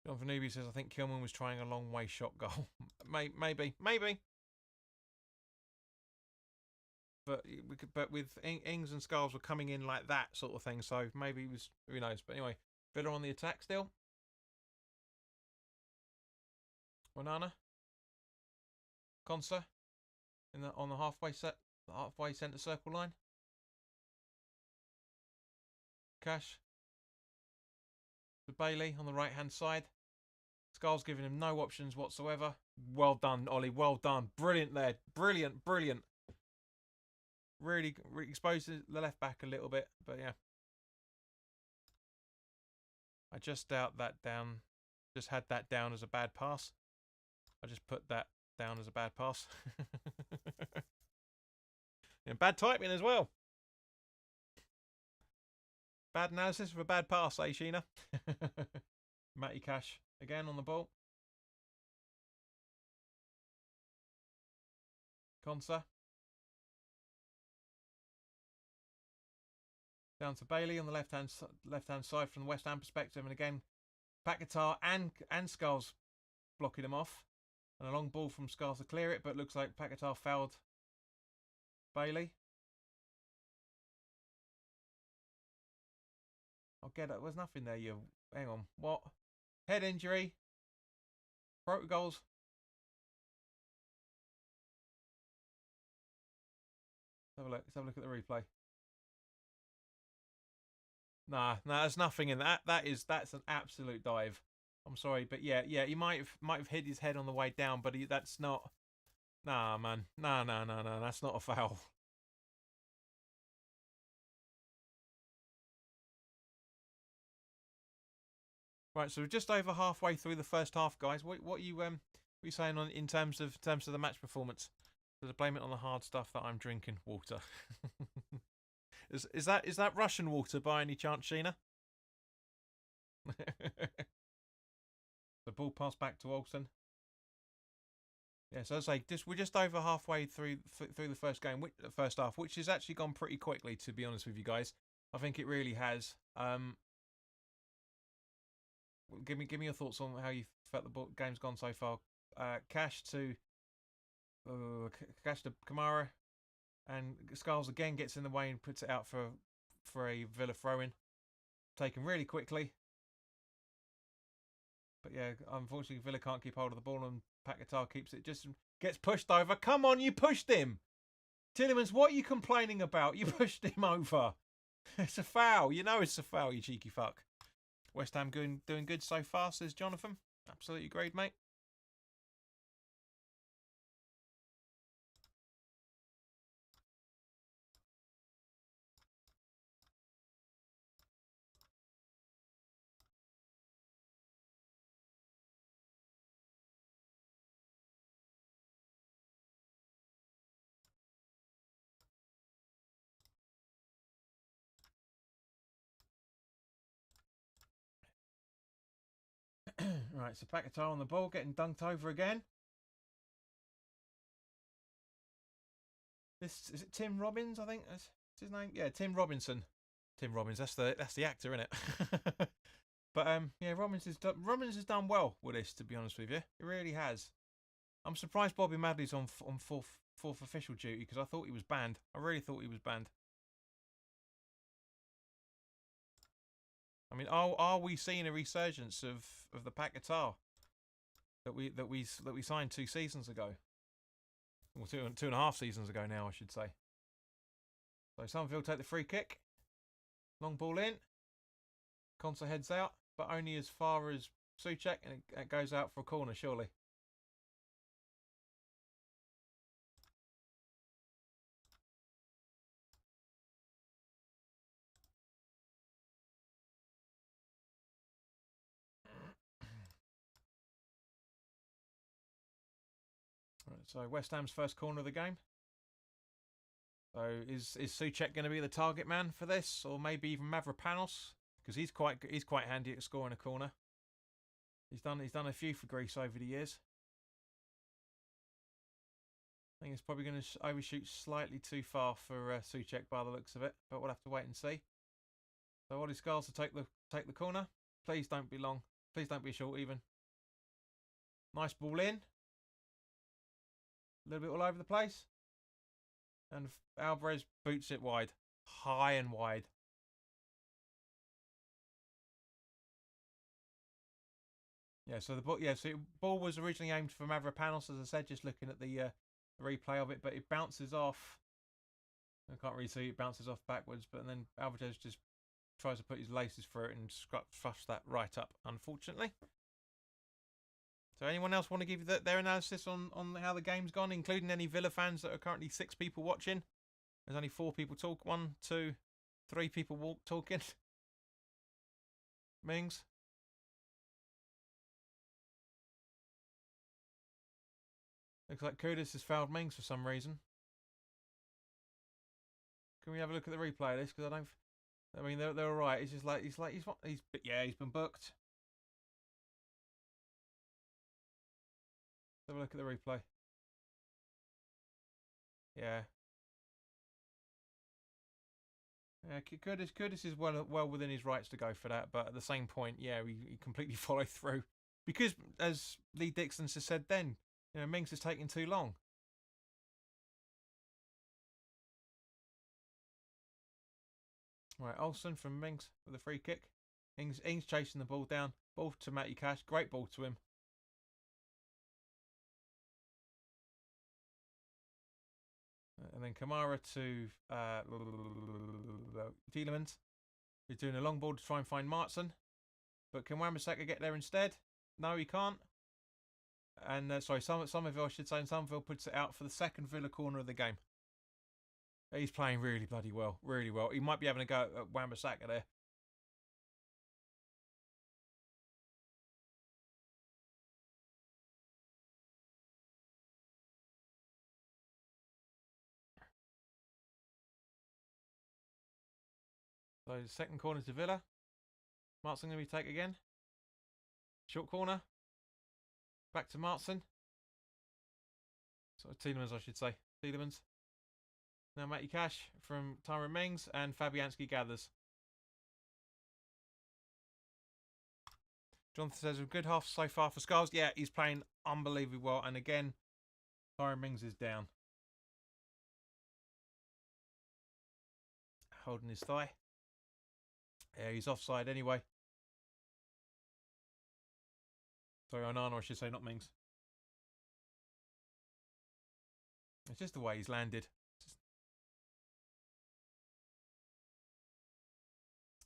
John Vanubi says, I think Kilman was trying a long way shot goal. Maybe. But with Ings and Skulls were coming in like that sort of thing, so maybe it was, who knows. But anyway, Villa on the attack still. Onana. Konsa on the halfway centre circle line. Cash to Bailey on the right hand side. Skulls giving him no options whatsoever. Well done, Ollie. Well done. Brilliant there. Brilliant, brilliant. Really exposes the left back a little bit, but yeah. I just doubt that down. Just had that down as a bad pass. I just put that down as a bad pass. And bad typing as well. Bad analysis for a bad pass, eh, Sheena? Matty Cash again on the ball. Konsa. Down to Bailey on the left hand side from the West Ham perspective, and again, Paquetá and Skulls blocking him off, and a long ball from Skulls to clear it, but looks like Paquetá fouled Bailey. I'll get it. There's nothing there. You hang on. What? Head injury. Protocols. Let's have a look at the replay. Nah, there's nothing in that. That's an absolute dive. I'm sorry, but yeah, he might have hit his head on the way down, but that's not. Nah, man, no, that's not a foul. Right, so we're just over halfway through the first half, guys. What are you saying on in terms of the match performance? So to blame it on the hard stuff that I'm drinking, water. Is that Russian water by any chance, Sheena? The ball passed back to Olsen. Yeah, so as I say, we're just over halfway through the first half, which has actually gone pretty quickly, to be honest with you guys. I think it really has. Give me your thoughts on how you felt the game's gone so far. Cash to Kamara, and Skulls again gets in the way and puts it out for a Villa throw-in, taken really quickly. But yeah, unfortunately Villa can't keep hold of the ball, and Paquetá keeps it, just gets pushed over. Come on, you pushed him! Tillemans, what are you complaining about? You pushed him over. It's a foul. You know it's a foul, you cheeky fuck. West Ham doing good so far, says Jonathan. Absolutely great, mate. Right, so Paquetá on the ball, getting dunked over again. This is it. Tim Robbins, I think that's his name. Yeah, Tim Robinson. Tim Robbins. That's the actor, isn't it? But yeah, Robbins has done well with this. To be honest with you, it really has. I'm surprised Bobby Madley's on fourth official duty, because I thought he was banned. I really thought he was banned. I mean, are we seeing a resurgence of the Paquetá that we signed 2 seasons ago? Well, two and a half seasons ago now, I should say. So Somerville take the free kick. Long ball in. Konsa heads out, but only as far as Souček, and it goes out for a corner, surely. Right, so West Ham's first corner of the game. So is Souček going to be the target man for this, or maybe even Mavropanos? Because he's quite handy at scoring a corner. He's done a few for Greece over the years. I think it's probably going to overshoot slightly too far for Souček by the looks of it, but we'll have to wait and see. So Ollie Skulls to take the corner. Please don't be long. Please don't be short even. Nice ball in. A little bit all over the place. And Alvarez boots it wide. High and wide. Yeah, so the ball was originally aimed for Mavropanos, as I said, just looking at the replay of it, but it bounces off. I can't really see it bounces off backwards, but then Alvarez just tries to put his laces through it and flush that right up, unfortunately. So anyone else want to give their analysis on how the game's gone, including any Villa fans that are currently 6 people watching? There's only 4 people talk. 1, 2, 3 people talking. Mings? Looks like Kudus has fouled Mings for some reason. Can we have a look at the replay of this? Because I mean, they're all right. He's just like he's been booked. Let's have a look at the replay. Yeah. Yeah, Curtis is well within his rights to go for that, but at the same point, yeah, he completely followed through because, as Lee Dixon has said, then Mings is taking too long. Right, Olsen from Mings with a free kick. Ings chasing the ball down. Ball to Matty Cash. Great ball to him. And then Kamara to Tielemans, who's doing a long ball to try and find Martson. But can Wan-Bissaka get there instead? No, he can't. And Somerville, I should say, and Somerville puts it out for the second Villa corner of the game. He's playing really bloody well, really well. He might be having a go at Wan-Bissaka there. So second corner to Villa. Martson going to be take again. Short corner. Back to Martson. So Tielemans, I should say. Tielemans. Now Matty Cash from Tyrone Mings, and Fabianski gathers. Jonathan says a good half so far for Skulls. Yeah, he's playing unbelievably well. And again, Tyrone Mings is down. Holding his thigh. Yeah, he's offside anyway. Sorry, Onana, I should say, not Mings. It's just the way he's landed.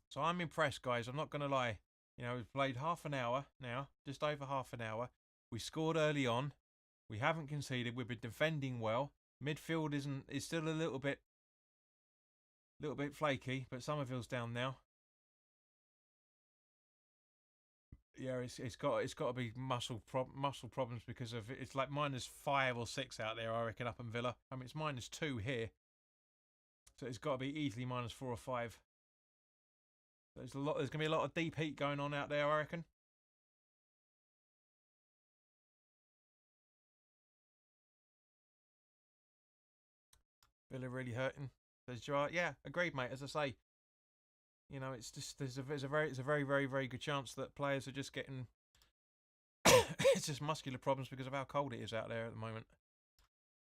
So I'm impressed, guys. I'm not going to lie. We've played half an hour now, just over half an hour. We scored early on. We haven't conceded. We've been defending well. Midfield is still a little bit flaky, but Somerville's down now. Yeah, it's got to be muscle problems because of it's like -5 or -6 out there, I reckon, up in Villa. I mean, it's -2 here, so it's got to be easily -4 or -5. There's going to be a lot of deep heat going on out there, I reckon. Villa really hurting. There's Gerard. Yeah, agreed, mate. As I say, it's just there's a very very very good chance that players are just getting it's just muscular problems because of how cold it is out there at the moment.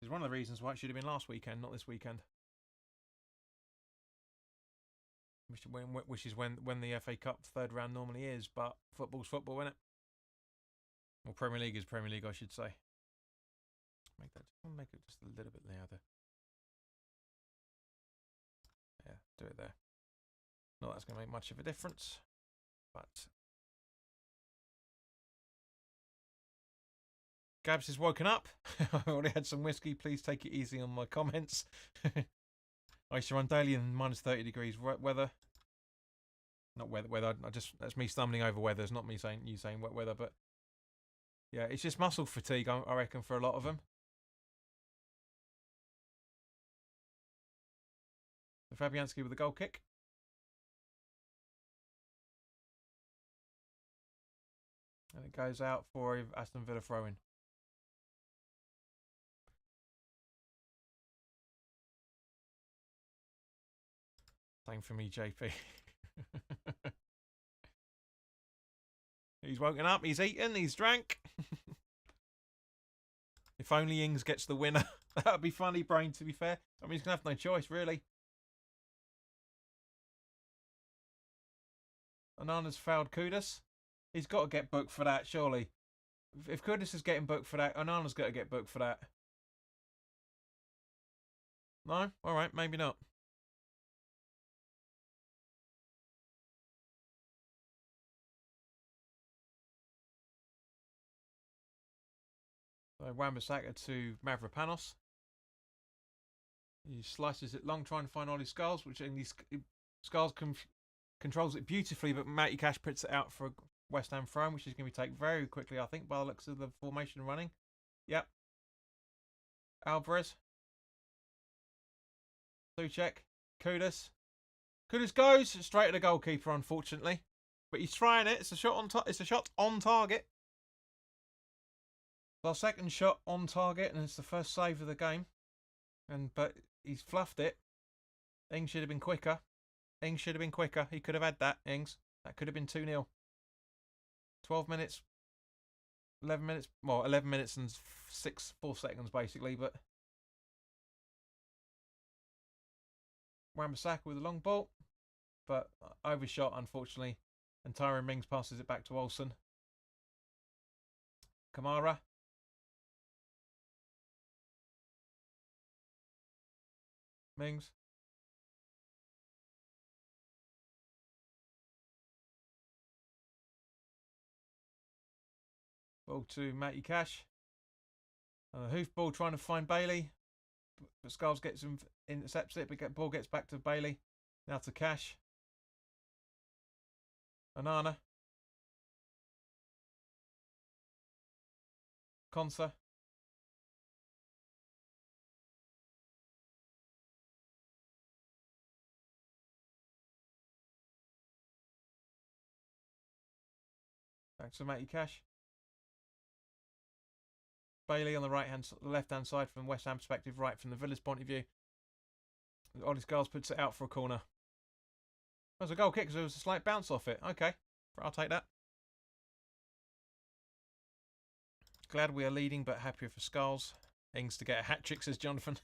It's one of the reasons why it should have been last weekend, not this weekend. Which is when the FA Cup third round normally is, but football's football, isn't it? Well, Premier League is Premier League, I should say. Make it just a little bit louder. Yeah, do it there. Not that's going to make much of a difference, but Gabs is woken up. I've already had some whiskey. Please take it easy on my comments. I used to run daily in -30 degrees weather. Not weather. That's me stumbling over weather. It's not me saying wet weather, but yeah, it's just muscle fatigue. I reckon for a lot of them. So Fabianski with the goal kick. And it goes out for Aston Villa throw-in. Same for me, JP. He's woken up, he's eaten, he's drank. If only Ings gets the winner. That would be funny, Brain, to be fair. I mean, he's going to have no choice, really. Onana's fouled Kudus. He's got to get booked for that, surely. If Kudus is getting booked for that, Onana's got to get booked for that. No? Alright, maybe not. So Wan-Bissaka to Mavropanos. He slices it long, trying to find Ollie Skulls, which in these Skulls controls it beautifully, but Matty Cash puts it out for a West Ham throw, which is going to be taken very quickly, I think, by the looks of the formation running. Yep. Alvarez. Suchek. Kudus. Kudus goes straight at the goalkeeper, unfortunately, but he's trying it. It's a shot on. It's a shot on target. Our second shot on target, and it's the first save of the game. But he's fluffed it. Ings should have been quicker. Ings should have been quicker. He could have had that. Ings. That could have been 2-0. 12 minutes. 11 minutes. Well, 11 minutes and 4 seconds basically, but. Wan-Bissaka with a long ball, but overshot unfortunately, and Tyrone Mings passes it back to Olsen. Kamara. Mings. Ball to Matty Cash. Hoofball trying to find Bailey, but Skulls gets him, intercepts it, but ball gets back to Bailey. Now to Cash. Onana. Konsa. Back to Matty Cash. Bailey on the left-hand side from West Ham perspective, right from the Villa's point of view. Ollie Skulls puts it out for a corner. That was a goal kick because there was a slight bounce off it. Okay, I'll take that. Glad we are leading, but happier for Skulls. Ings to get a hat-trick, says Jonathan.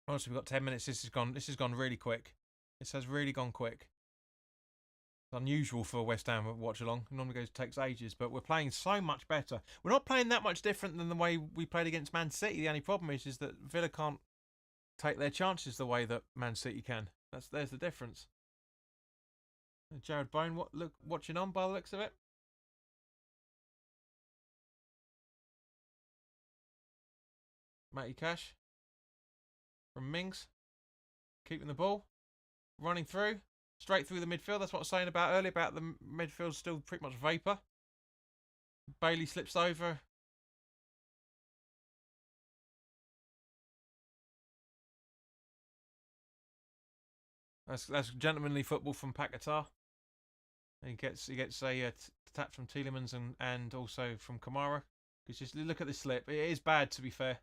Honestly, we've got 10 minutes. This has gone really quick. This has really gone quick. It's unusual for a West Ham watch along. It normally takes ages, but we're playing so much better. We're not playing that much different than the way we played against Man City. The only problem is that Villa can't take their chances the way that Man City can. There's the difference. Jared Bone, watching on by the looks of it. Matty Cash from Mings, keeping the ball, running through, straight through the midfield. That's what I was saying about earlier, about the midfield still pretty much vapour. Bailey slips over. That's gentlemanly football from Paquetá. He gets a tap from Tielemans and also from Kamara. Because just look at this slip. It is bad, to be fair.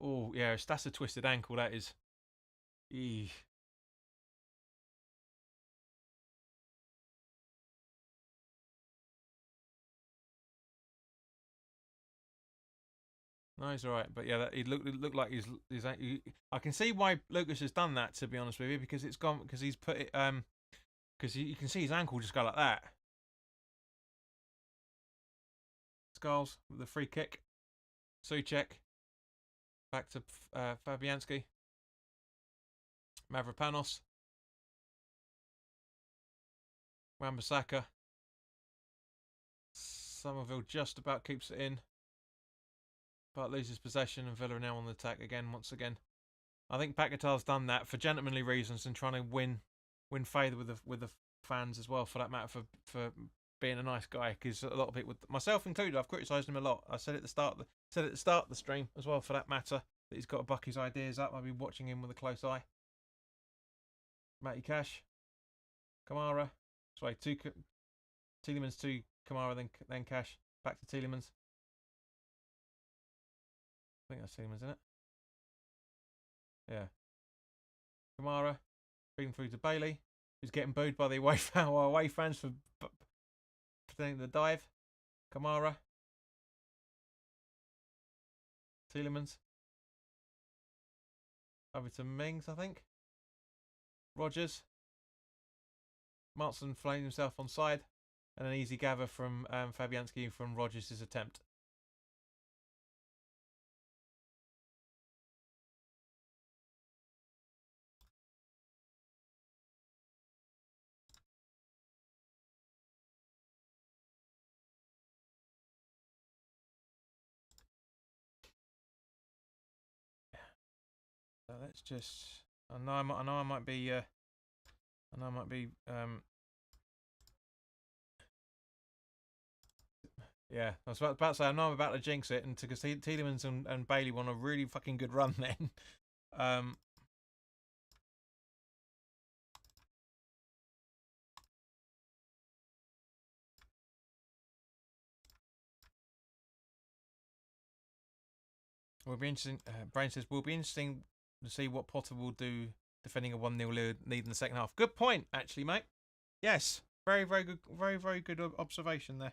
Oh yeah, that's a twisted ankle. That is. Eesh. No, he's all right, but yeah, it looked like he's I can see why Lucas has done that, to be honest with you, because it's gone because he's put it because you can see his ankle just go like that. Skulls with the free kick. Suchek back to Fabianski. Mavropanos. Wan-Bissaka. Somerville just about keeps it in, but loses possession, and Villa are now on the attack again, once again. I think Paquetá's done that for gentlemanly reasons and trying to win favour with the fans as well, for that matter, for being a nice guy. Because a lot of people, myself included, I've criticised him a lot. I said at the start of the stream as well, for that matter, that he's got to buck his ideas up. I've been watching him with a close eye. Matty Cash, Kamara, sorry, Tielemans to Kamara, then Cash, back to Tielemans. I think that's Tielemans, isn't it? Yeah. Kamara, feeding through to Bailey, who's getting booed by the away fans for pretending to dive. Kamara. Tielemans. Over to Mings, I think. Rogers. Martson flamed himself on side. And an easy gather from Fabianski from Rogers' attempt. let's just. I know I might be. I know I might be. Yeah, I was about to say. I know I'm about to jinx it, and because Tielemans and Bailey won a really fucking good run then. Um, will be interesting. Brain says will be interesting to see what Potter will do defending a 1-0 lead in the second half. Good point, actually, mate. Yes, very good, very good observation there.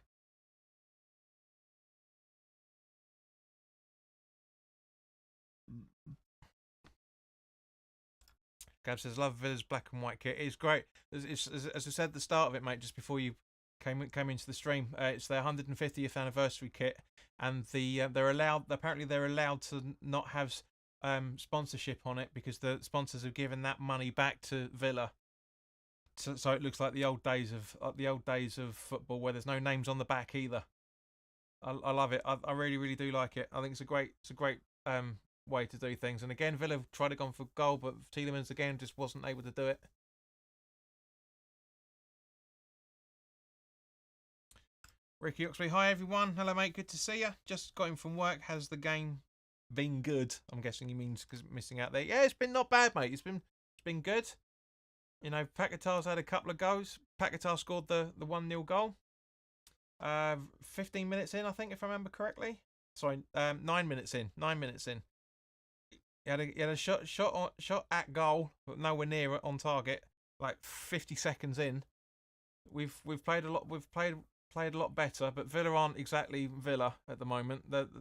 Gab says, "Love Villa's black and white kit. It's great. As I said at the start of it, mate, just before you came into the stream, it's their 150th anniversary kit, and they're allowed. Apparently, they're allowed to not have sponsorship on it because the sponsors have given that money back to Villa. So it looks like the old days of football where there's no names on the back either. I love it. I really do like it. I think it's a great way to do things. And again, Villa tried to go for goal, but Tielemans again just wasn't able to do it. Ricky Oxley, hi everyone. Hello mate, good to see you. Just got in from work. Has the game been good? I'm guessing he means because missing out there. Yeah, it's been not bad, mate. It's been good. You know, Paquetá's had a couple of goals. Paquetá scored the 1-0 goal. 15 minutes in, I think, if I remember correctly. Sorry, 9 minutes in. 9 minutes in. He had a shot at goal, but nowhere near on target. Like 50 seconds in, we've played a lot. We've played a lot better, but Villa aren't exactly Villa at the moment. But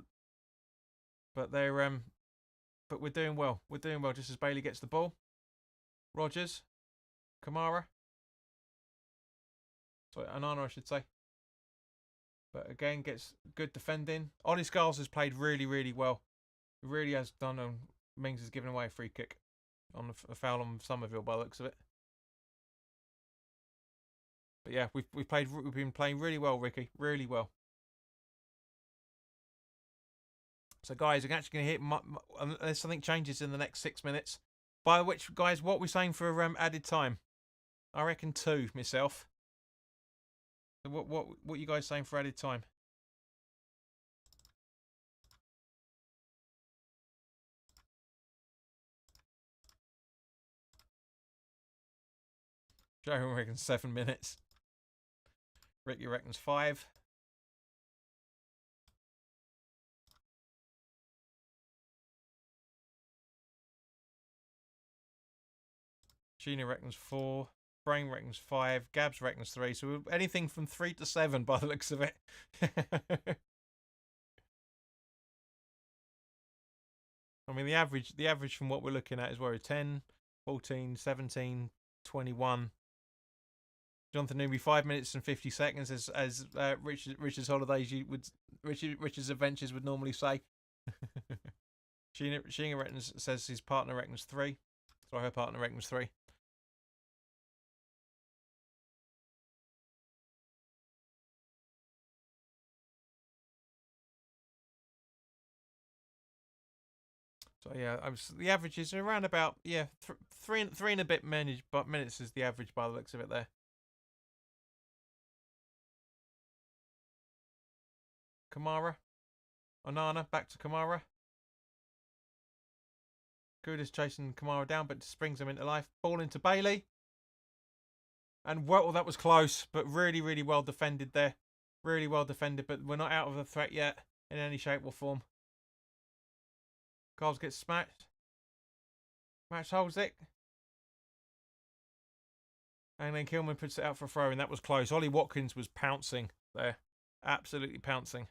we're doing well. We're doing well. Just as Bailey gets the ball, Rogers, Kamara. Sorry, Anana, I should say. But again, gets good defending. Ollie Scarles has played really well. He really has done. Mings has given away a free kick on a foul on Somerville by the looks of it. But yeah, we've been playing really well, Ricky. Really well. So guys, we're actually going to hit unless something changes in the next 6 minutes. By which, guys, what are we saying for added time? I reckon 2 myself. So what are you guys saying for added time? Joe reckons 7 minutes. Ricky reckons 5. Sheena reckons 4. Brain reckons 5. Gabs reckons 3. So anything from 3 to 7 by the looks of it. I mean, the average from what we're looking at is where 10, 14, 17, 21. Jonathan Newby, 5 minutes and 50 seconds, as Richard's holidays Richard's adventures would normally say. Sheena reckons, says his partner reckons 3. So her partner reckons 3. So yeah, the average is around about three and a bit minutes is the average by the looks of it there. Kamara, Onana back to Kamara. Kuda's chasing Kamara down, but springs him into life. Ball into Bailey, and well, that was close, but really well defended there. Really well defended, but we're not out of the threat yet in any shape or form. Carls gets smacked. Match holds it. And then Kilman puts it out for a throw, and that was close. Ollie Watkins was pouncing there. Absolutely pouncing.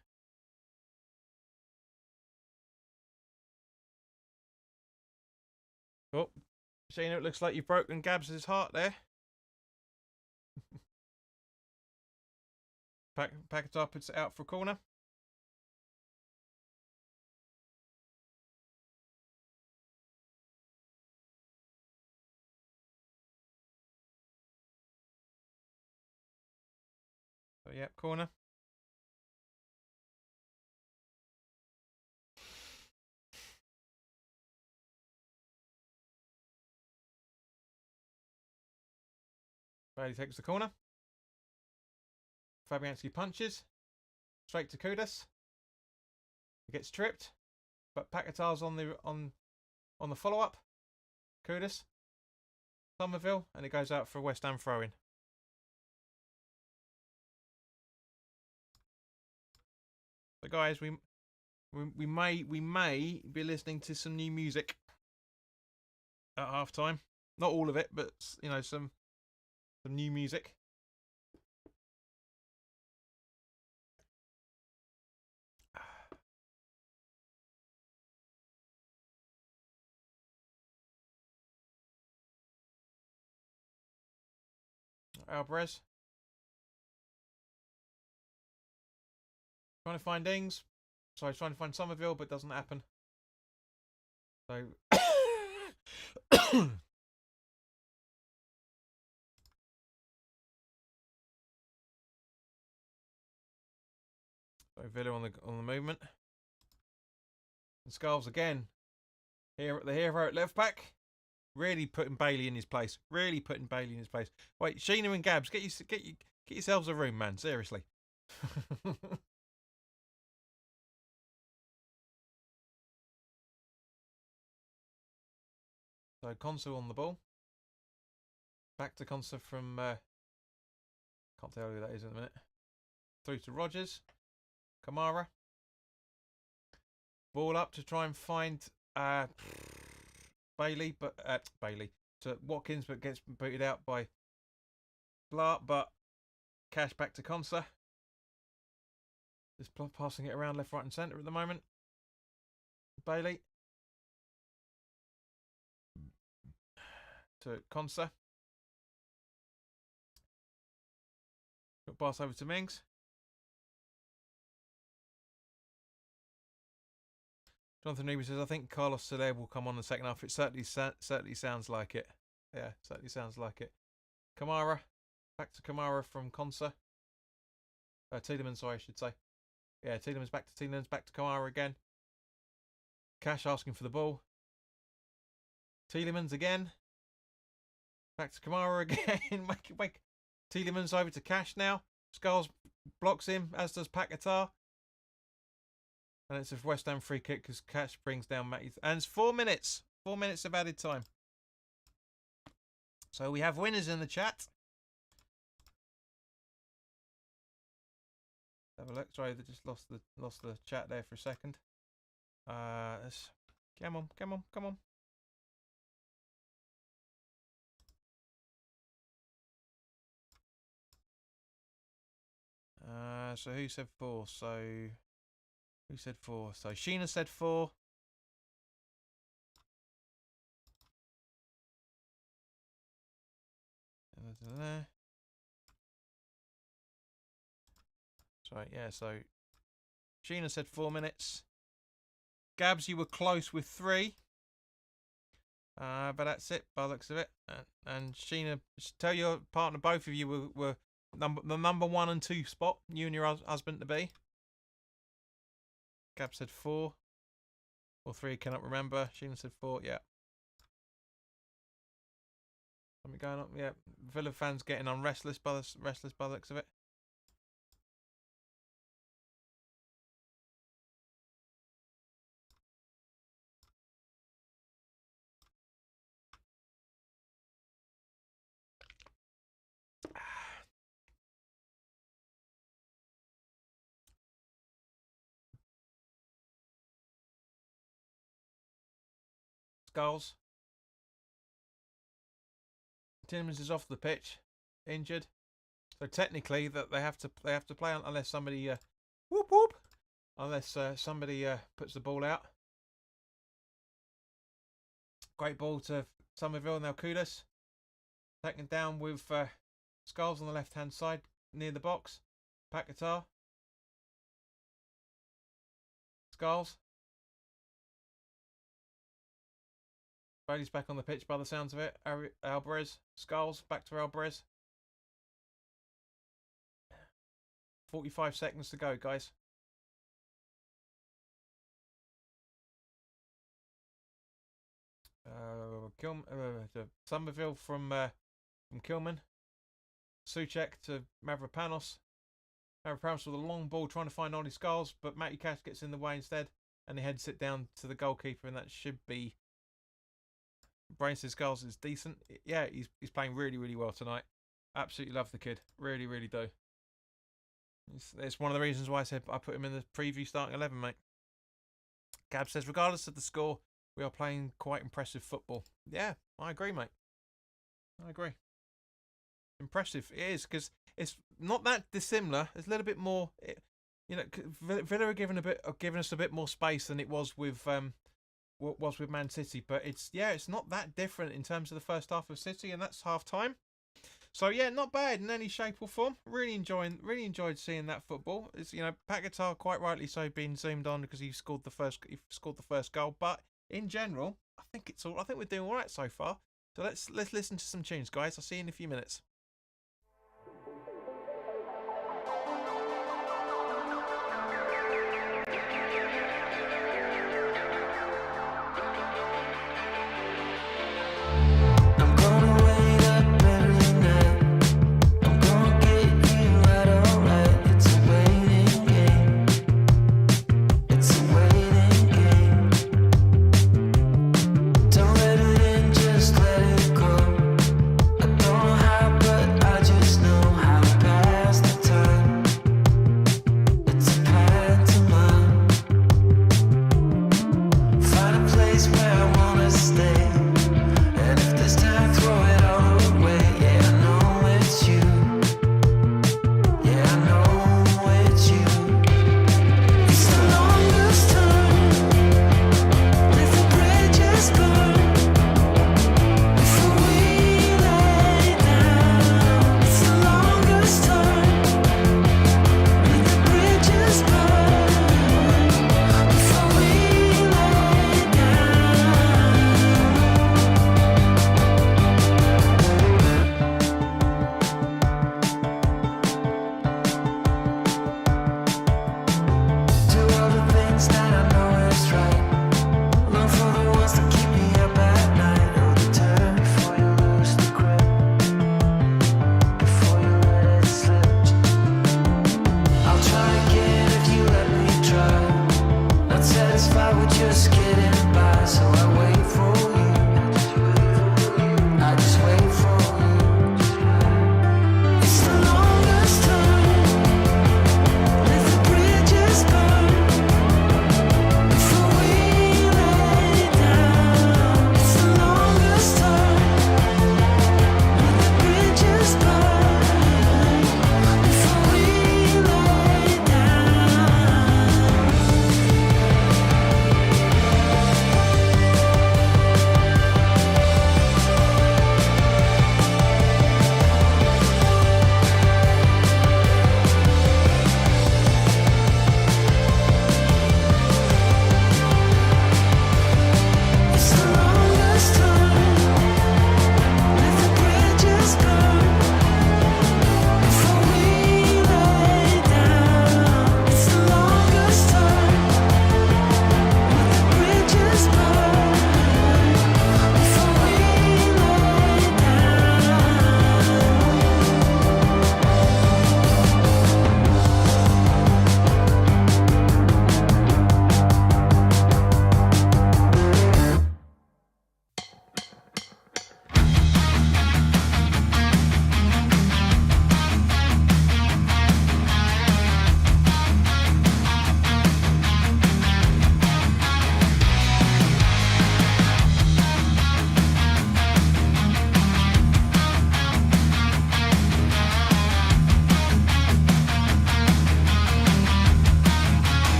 Oh, Sheena, it looks like you've broken Gabs' heart there. Paquetá puts it out for a corner. So, yep, corner. Bailey takes the corner. Fabianski punches. Straight to Kudus. He gets tripped. But Paquetá's on the follow-up. Kudus. Somerville. And it goes out for a West Ham throw-in. So guys, we may be listening to some new music at half time. Not all of it, but you know, some new music. Alvarez. Trying to find Ings. Sorry, trying to find Somerville, but it doesn't happen. So so Villa on the movement. And Scarves again. Here the hero at left back. Really putting Bailey in his place. Really putting Bailey in his place. Wait, Sheena and Gabs, get yourselves a room, man. Seriously. So Consu on the ball. Back to Consu from can't tell who that is in a minute. Through to Rogers. Kamara. Ball up to try and find Bailey, but Bailey to Watkins, but gets booted out by Blart. But Cash back to Consa. Just passing it around left, right, and centre at the moment. Bailey to Consa. Got pass over to Mings. Jonathan Newby says, I think Carlos Soler will come on the second half. It certainly sounds like it. Yeah, certainly sounds like it. Kamara. Back to Kamara from Consa. Tielemans, sorry, I should say. Yeah, Tielemans back to Tielemans. Back to Kamara again. Cash asking for the ball. Tielemans again. Back to Kamara again. Make Tielemans over to Cash now. Skulls blocks him, as does Paquetá. And it's a West Ham free kick because Cash brings down Matty. And it's 4 minutes. 4 minutes of added time. So we have winners in the chat. Have a look. Sorry, they just lost the chat there for a second. Come on. So who said 4? So who said 4? So Sheena said 4. Sorry, yeah. So Sheena said 4 minutes. Gabs, you were close with 3. But that's it by the looks of it. And Sheena, tell your partner, both of you were the number 1 and 2 spot. You and your husband to be. Gab said 4 or 3. Cannot remember. Sheena said 4. Yeah. Something going on. Yeah. Villa fans getting on restless by the looks of it. Skulls. Tielemans is off the pitch, injured. So technically, that they have to play unless somebody whoop whoop, unless somebody puts the ball out. Great ball to Somerville. Now Kudus taken down with Skulls on the left hand side near the box. Paquetá. Skulls. Bailey's back on the pitch by the sounds of it. Alvarez. Skulls. Back to Alvarez. 45 seconds to go, guys. Somerville from Kilman. Souček to Mavropanos. Mavropanos with a long ball trying to find Ollie Skulls, but Matty Cash gets in the way instead, and he heads it down to the goalkeeper, and that should be. Brainstead Skulls is decent. Yeah, he's playing really, really well tonight. Absolutely love the kid. Really, really do. It's one of the reasons why I said I put him in the preview starting 11, mate. Gab says, regardless of the score, we are playing quite impressive football. Yeah, I agree, mate. I agree. Impressive. It is, because it's not that dissimilar. It's a little bit more, Villa are giving us a bit more space than it was with Man City. But it's not that different in terms of the first half of City, and that's half time. So yeah, not bad in any shape or form. Really enjoyed seeing that football. It's Paquetá quite rightly so being zoomed on because he scored the first goal. But in general, I think we're doing all right so far. So let's listen to some tunes, guys. I'll see you in a few minutes.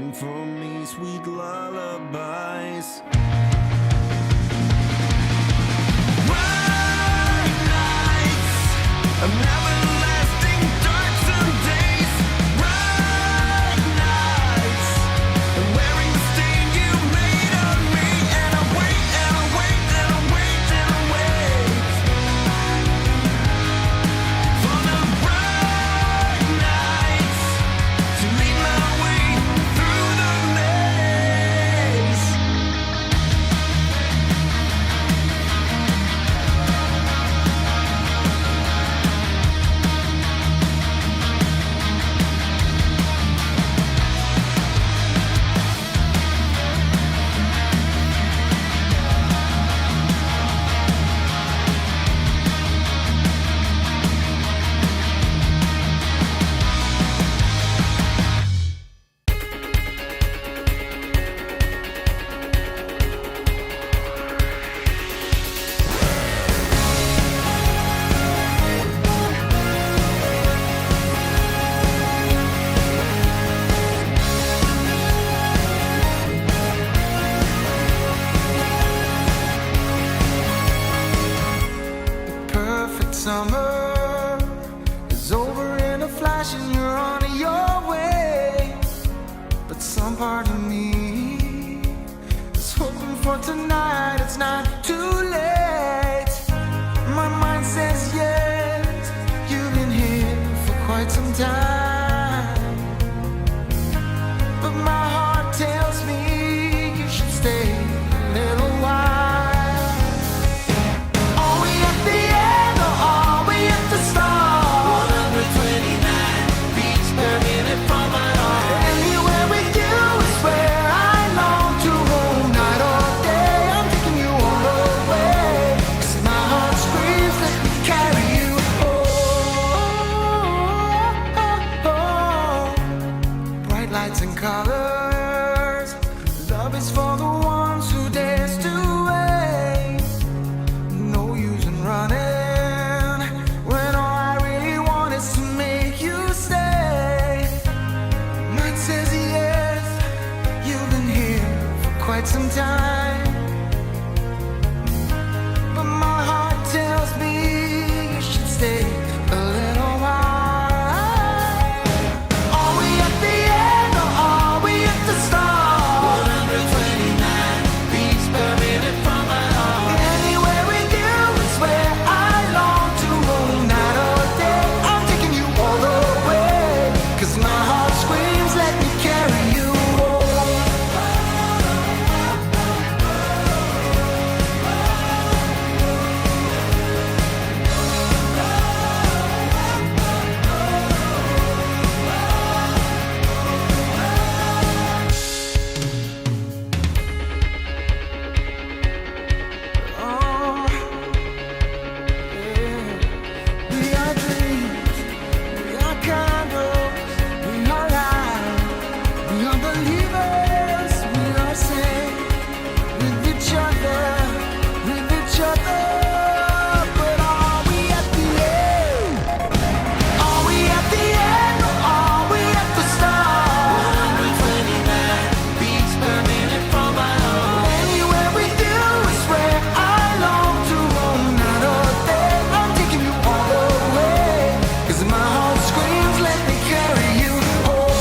sing for me sweet lullabies. Bright nights of everlasting darksome days. Bright nights and wearing the stain you made of me. And I wait and I wait and I wait and I wait for the bright nights to lead my way through the maze. Perfect summer is over in a flash and you're on your way. But some part of me is hoping for tonight. It's not too late. My mind says yes, you've been here for quite some time. But my heart tells me you should stay a little while. Are we at the end or are we at the start? 129 beats per minute from my heart. Anywhere with you is where I long to roam. Night or day, I'm taking you all the way. 'Cause my heart screams, let me carry you. Bright lights and colors. Love is for the ones who dares to wait. No use in running when all I really want is to make you stay. Mine says yes, you've been here for quite some time. But my heart tells me you should stay a little while. Are we at the end or are we at the start? 129 beats per minute from my heart. Anywhere with you is where I long to roam. Night or day, I'm taking you all the way. 'Cause my heart screams, let me carry you. Oh, yeah. We are dreams, we are candles, we are light, we are believers, we are safe with each other, with each other. But are we at the end? Are we at the end or are we at the start? 129 beats per minute from my heart. Anywhere with you is where I long to roam. Night or day, I'm taking you all the way. 'Cause my heart screams, let me carry you home.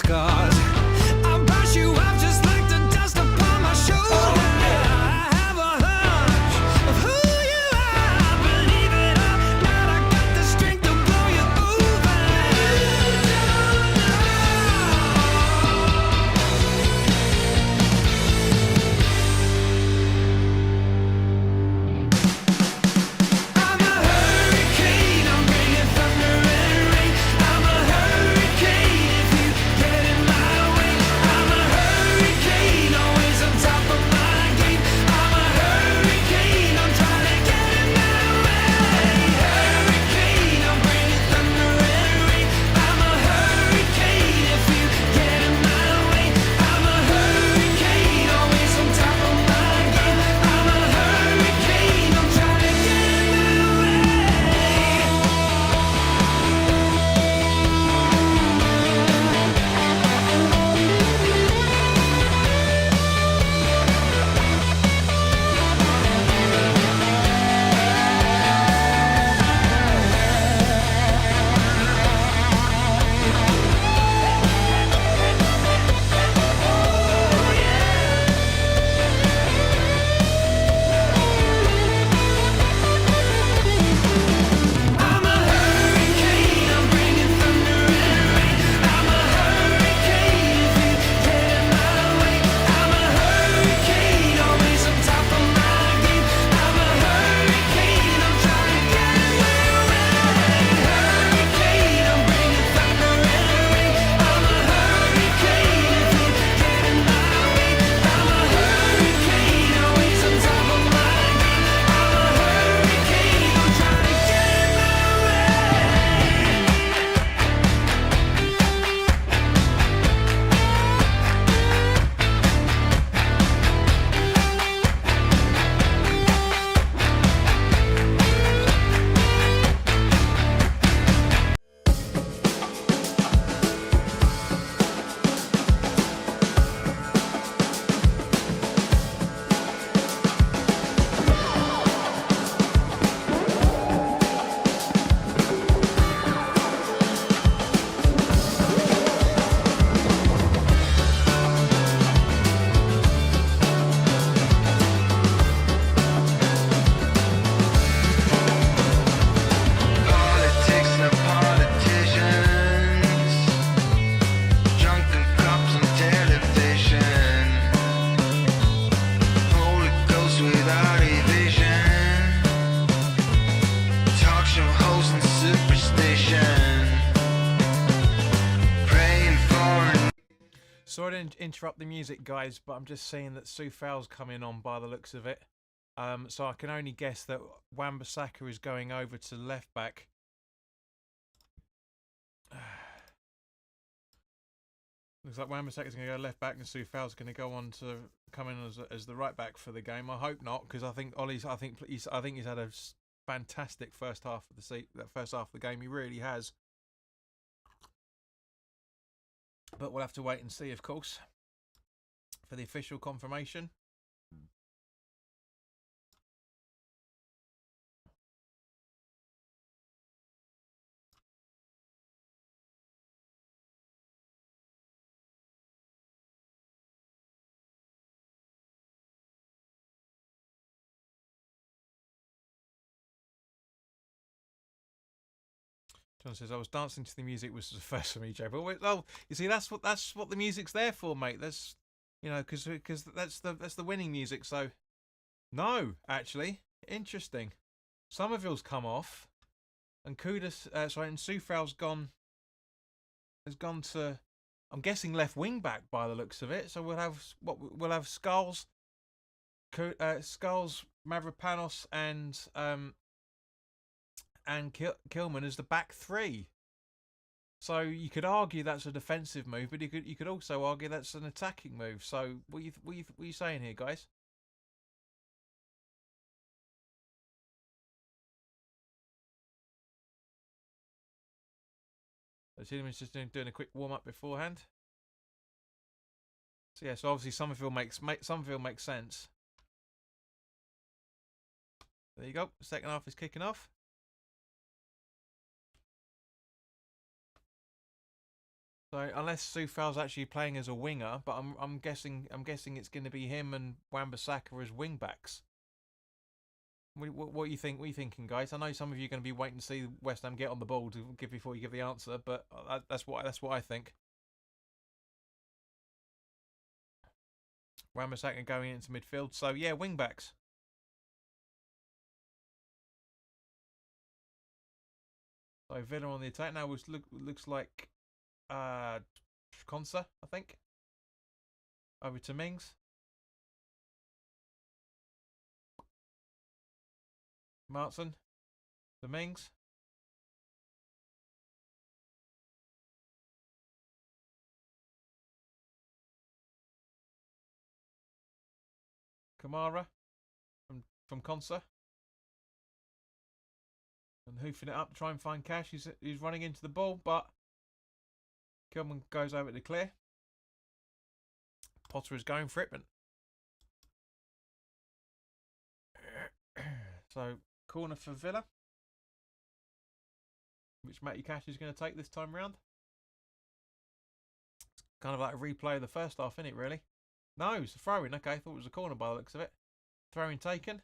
scars. I'll brush you off just like the dust upon my shoulder. I have a hunch of who you are. Believe it or not, I got the strength to blow you over. I'm a hurricane, I'm bringing thunder and rain. I'm a hurricane if you get in my way. I'm a hurricane, always on top of my game. I'm a hurricane, I'm trying to get in my way. Hurricane, I'm bringing thunder and rain. I'm a hurricane if you get in my way. I'm a hurricane, always on top of my game. I'm a hurricane, I'm trying to get in my way. I'm a hurricane, I'm bringing thunder and rain. I'm a hurricane if you get in my way. I'm a hurricane, always on top of my game. I'm a hurricane, I'm trying to get in my way. Hurricane, I'm bringing thunder and rain. I'm a hurricane if you get in my way. I'm a hurricane, always on top of my game. I'm a hurricane, I'm trying to get in my way. Politics and politicians, drunken cops on television, Holy Ghost without a vision, talk show host and superstition, praying for an Sorry to interrupt the music, guys, but I'm just seeing that Soufal's coming on by the looks of it. So I can only guess that Wan-Bissaka is going over to left back. Looks like Wan-Bissaka's going to go left back, and Soufal's going to go on to come in as the right back for the game. I hope not, because I think Ollie's. I think he's had a fantastic first half of that first half of the game. He really has. But we'll have to wait and see, of course, for the official confirmation. John says, I was dancing to the music, was the first for me, Joe. But oh, you see, that's what the music's there for, mate. That's, you know, because that's the winning music. So no, actually, interesting. Somerville's come off, and Kudus, and Soufal's has gone to, I'm guessing, left wing back by the looks of it. So we'll have Skulls, Mavropanos, and Kilman as the back three. So you could argue that's a defensive move, but you could also argue that's an attacking move. So what are you saying here, guys? So Tielemans just doing a quick warm up beforehand. So yeah, so obviously Somerville makes sense. There you go. Second half is kicking off. So unless Soufal's actually playing as a winger, but I'm guessing it's going to be him and Wan-Bissaka as wing backs. What do you think? What are you thinking, guys? I know some of you are going to be waiting to see West Ham get on the ball to give before you give the answer, but that's what I think. Wan-Bissaka going into midfield, so yeah, wing backs. So Villa on the attack now, which looks like Konsa, I think. Over to Mings. Martin. To Mings. Kamara from Konsa. And hoofing it up to try and find Cash. He's running into the ball, but Kilman goes over to clear. Potter is going for it, but so corner for Villa, which Matty Cash is going to take this time round. It's kind of like a replay of the first half, isn't it, really? No, it's a throw-in. Okay, I thought it was a corner by the looks of it. Throw-in taken.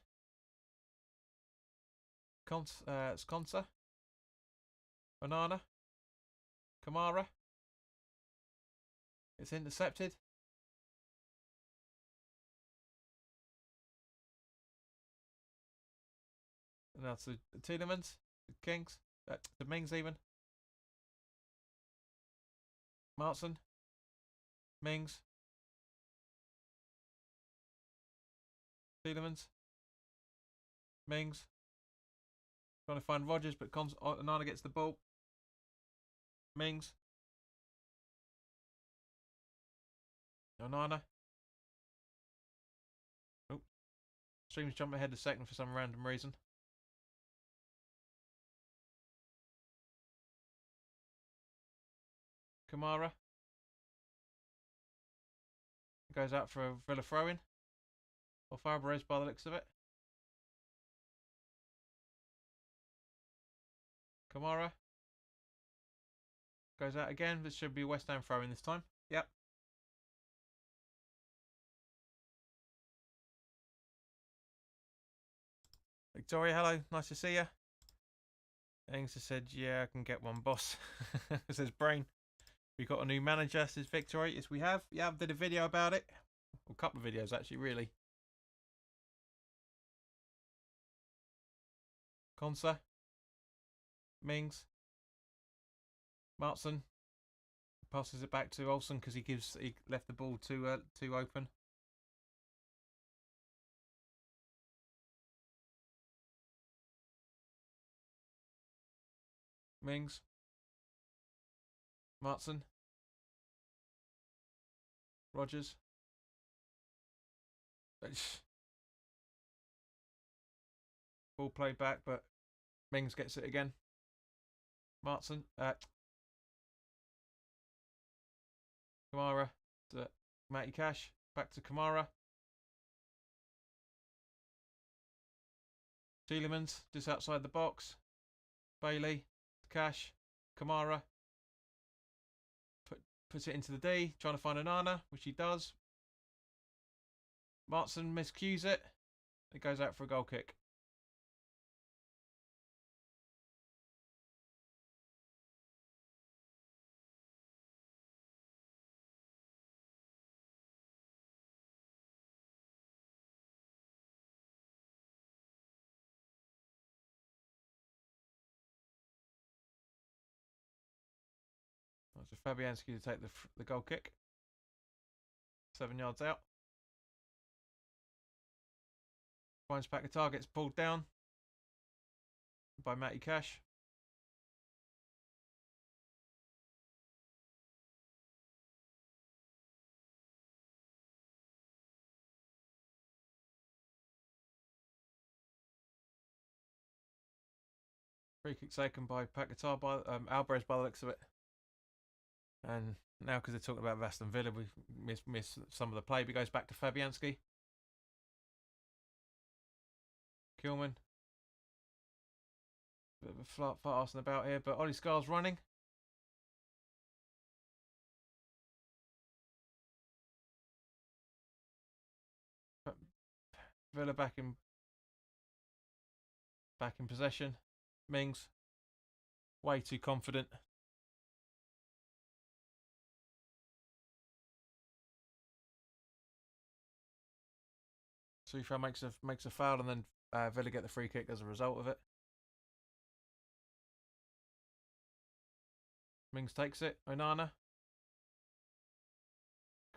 It's Konsa. Onana. Kamara. It's intercepted. And that's the Tielemans. The Kings. The Mings even. Martin. Mings. Tielemans. Mings. Trying to find Rodgers, but Onana gets the ball. Mings. Onana. Oh. Streams jump ahead a second for some random reason. Kamara. Goes out for a Villa throw-in. Or Fabregas by the looks of it. Kamara. Goes out again. This should be West Ham throw-in this time. Yep. Victoria, hello. Nice to see you. Ings has said, yeah, I can get one, boss. It says Brain. We've got a new manager, says Victoria. Yes, we have. Yeah, I did a video about it. A couple of videos, actually, really. Konsa. Mings. Martson. Passes it back to Olsen because he left the ball too open. Mings. Martson. Rodgers. Ball played back, but Mings gets it again. Martson. Kamara to Matty Cash. Back to Kamara. Tielemans just outside the box. Bailey. Cash. Kamara. Puts it into the D. Trying to find Onana, which he does. Martson miscues it. It goes out for a goal kick. That's for Fabianski to take the goal kick. 7 yards out. Finds Paquetá, gets pulled down by Matty Cash. Free kick taken by Paquetá, by Alvarez by the looks of it. And now, because they're talking about Aston Villa, we miss some of the play. But it goes back to Fabianski. Kilman. Bit of a fart arson about here, but Ollie Scar's running. Villa back in possession. Mings way too confident. Sufal makes a foul, and then Villa get the free kick as a result of it. Mings takes it. Onana.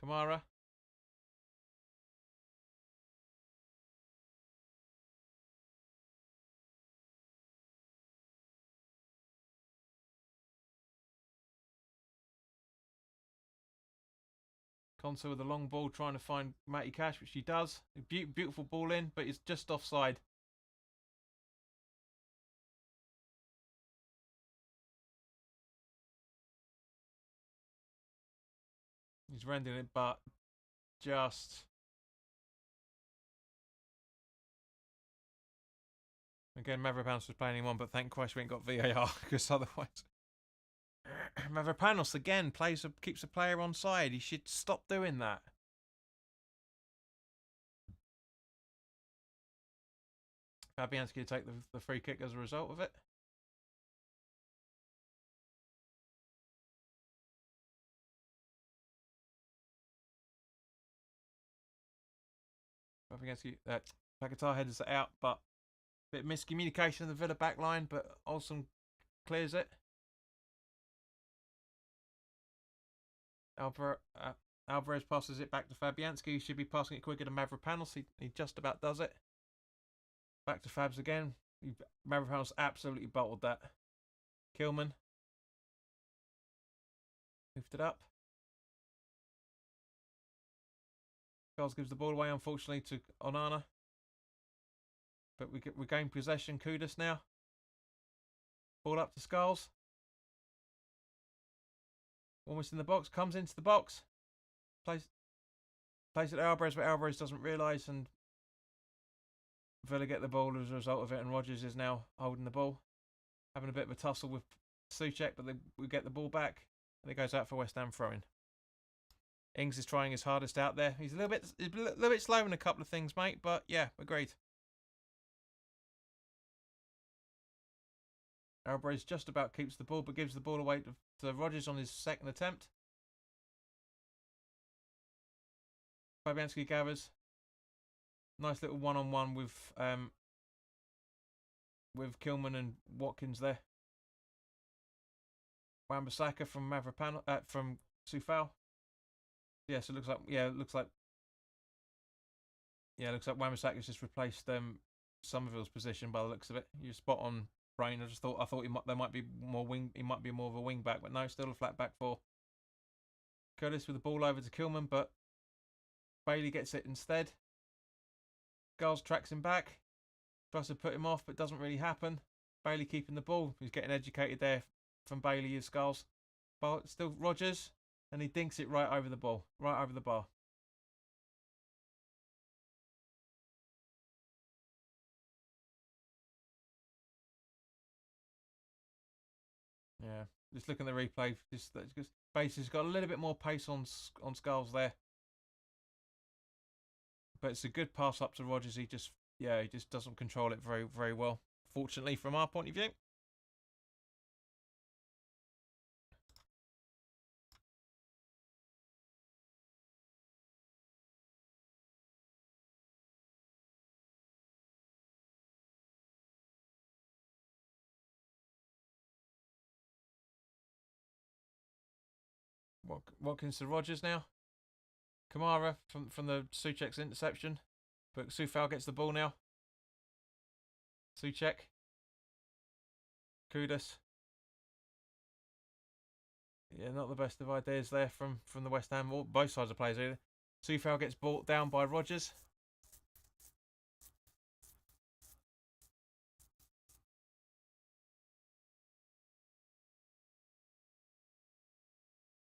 Kamara. Consa with a long ball trying to find Matty Cash, which he does. Beautiful ball in, but it's just offside. He's rendering it, but just... Again, Mavropanos was playing him on, but thank Christ we ain't got VAR, because otherwise... Mavropanos, again, keeps a player on side. He should stop doing that. Fabianski will take the free kick as a result of it. Fabianski, Paquetá headers it out, but a bit of miscommunication in the Villa back line, but Olsen clears it. Alvarez passes it back to Fabianski. He should be passing it quicker to Mavropanos. He just about does it. Back to Fabs again. Mavropanos absolutely bottled that. Kilman lifted up. Charles gives the ball away, unfortunately, to Onana. But we gain possession. Kudus now. Ball up to Skulls. Almost in the box. Comes into the box. Plays it to Alvarez, but Alvarez doesn't realise, and Villa get the ball as a result of it, and Rodgers is now holding the ball. Having a bit of a tussle with Souček, but we get the ball back, and it goes out for West Ham throwing. Ings is trying his hardest out there. He's a little bit slow in a couple of things, mate, but yeah, agreed. Alvarez just about keeps the ball, but gives the ball away to Rodgers on his second attempt. Fabianski gathers. Nice little one-on-one with Kilman and Watkins there. Wan-Bissaka from from Sufal. Yeah, so it looks like Wan-Bissaka's just replaced Somerville's position by the looks of it. You're spot on, Brain. I thought there might be more wing. He might be more of a wing back, but no, still a flat back four. Curtis with the ball over to Kilman, but Bailey gets it instead. Giles tracks him back. Tries to put him off, but doesn't really happen. Bailey keeping the ball. He's getting educated there from Bailey is Skulls. But still Rodgers, and he dinks it right over the ball, right over the bar. Yeah, just looking at the replay, just Bailey's got a little bit more pace on Skulls there. But it's a good pass up to Rodgers. He just doesn't control it very, very well. Fortunately, from our point of view. Watkins to Rodgers now. Kamara from the Souček's interception. But Sufal gets the ball now. Souček. Kudus. Yeah, not the best of ideas there from the West Ham. Both sides of players either. Sufal gets brought down by Rodgers.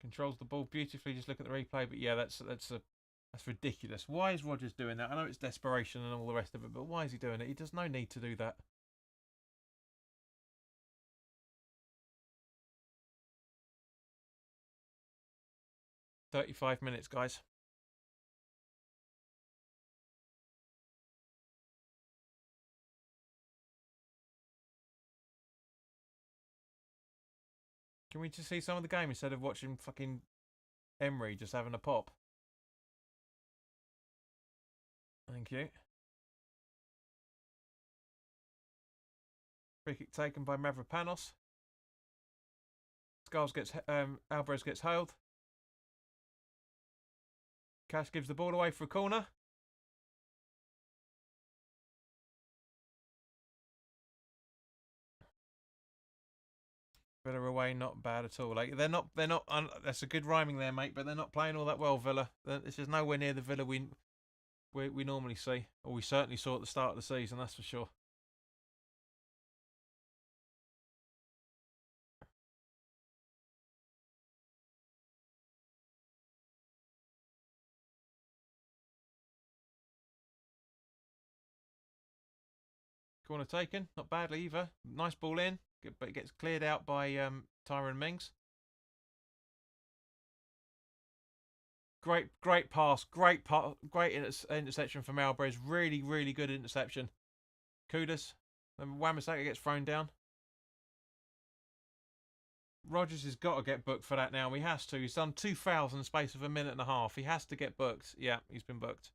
Controls the ball beautifully. Just look at the replay. But yeah, that's ridiculous. Why is Rodgers doing that? I know it's desperation and all the rest of it, but why is he doing it? He does no need to do that. "35 minutes, guys." Can we just see some of the game instead of watching fucking Emery just having a pop? Thank you. Free kick taken by Mavropanos. Skulls gets Alvarez gets hailed. Cash gives the ball away for a corner. Villa away, not bad at all. Like they're not. That's a good rhyming there, mate. But they're not playing all that well, Villa. This is nowhere near the Villa we normally see, or we certainly saw at the start of the season. That's for sure. Corner taken, not badly either. Nice ball in, but it gets cleared out by Tyrone Mings. Great pass, great interception from Alvarez. Really good interception. Kudus, then Wan-Bissaka gets thrown down. Rodgers has got to get booked for that now. He has to. He's done 2 fouls in the space of a minute and a half. He has to get booked. Yeah, he's been booked.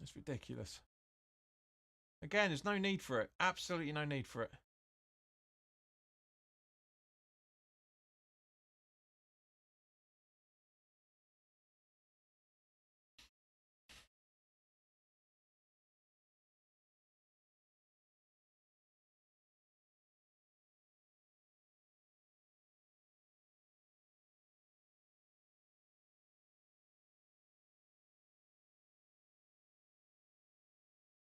It's ridiculous. Again, there's no need for it. Absolutely no need for it.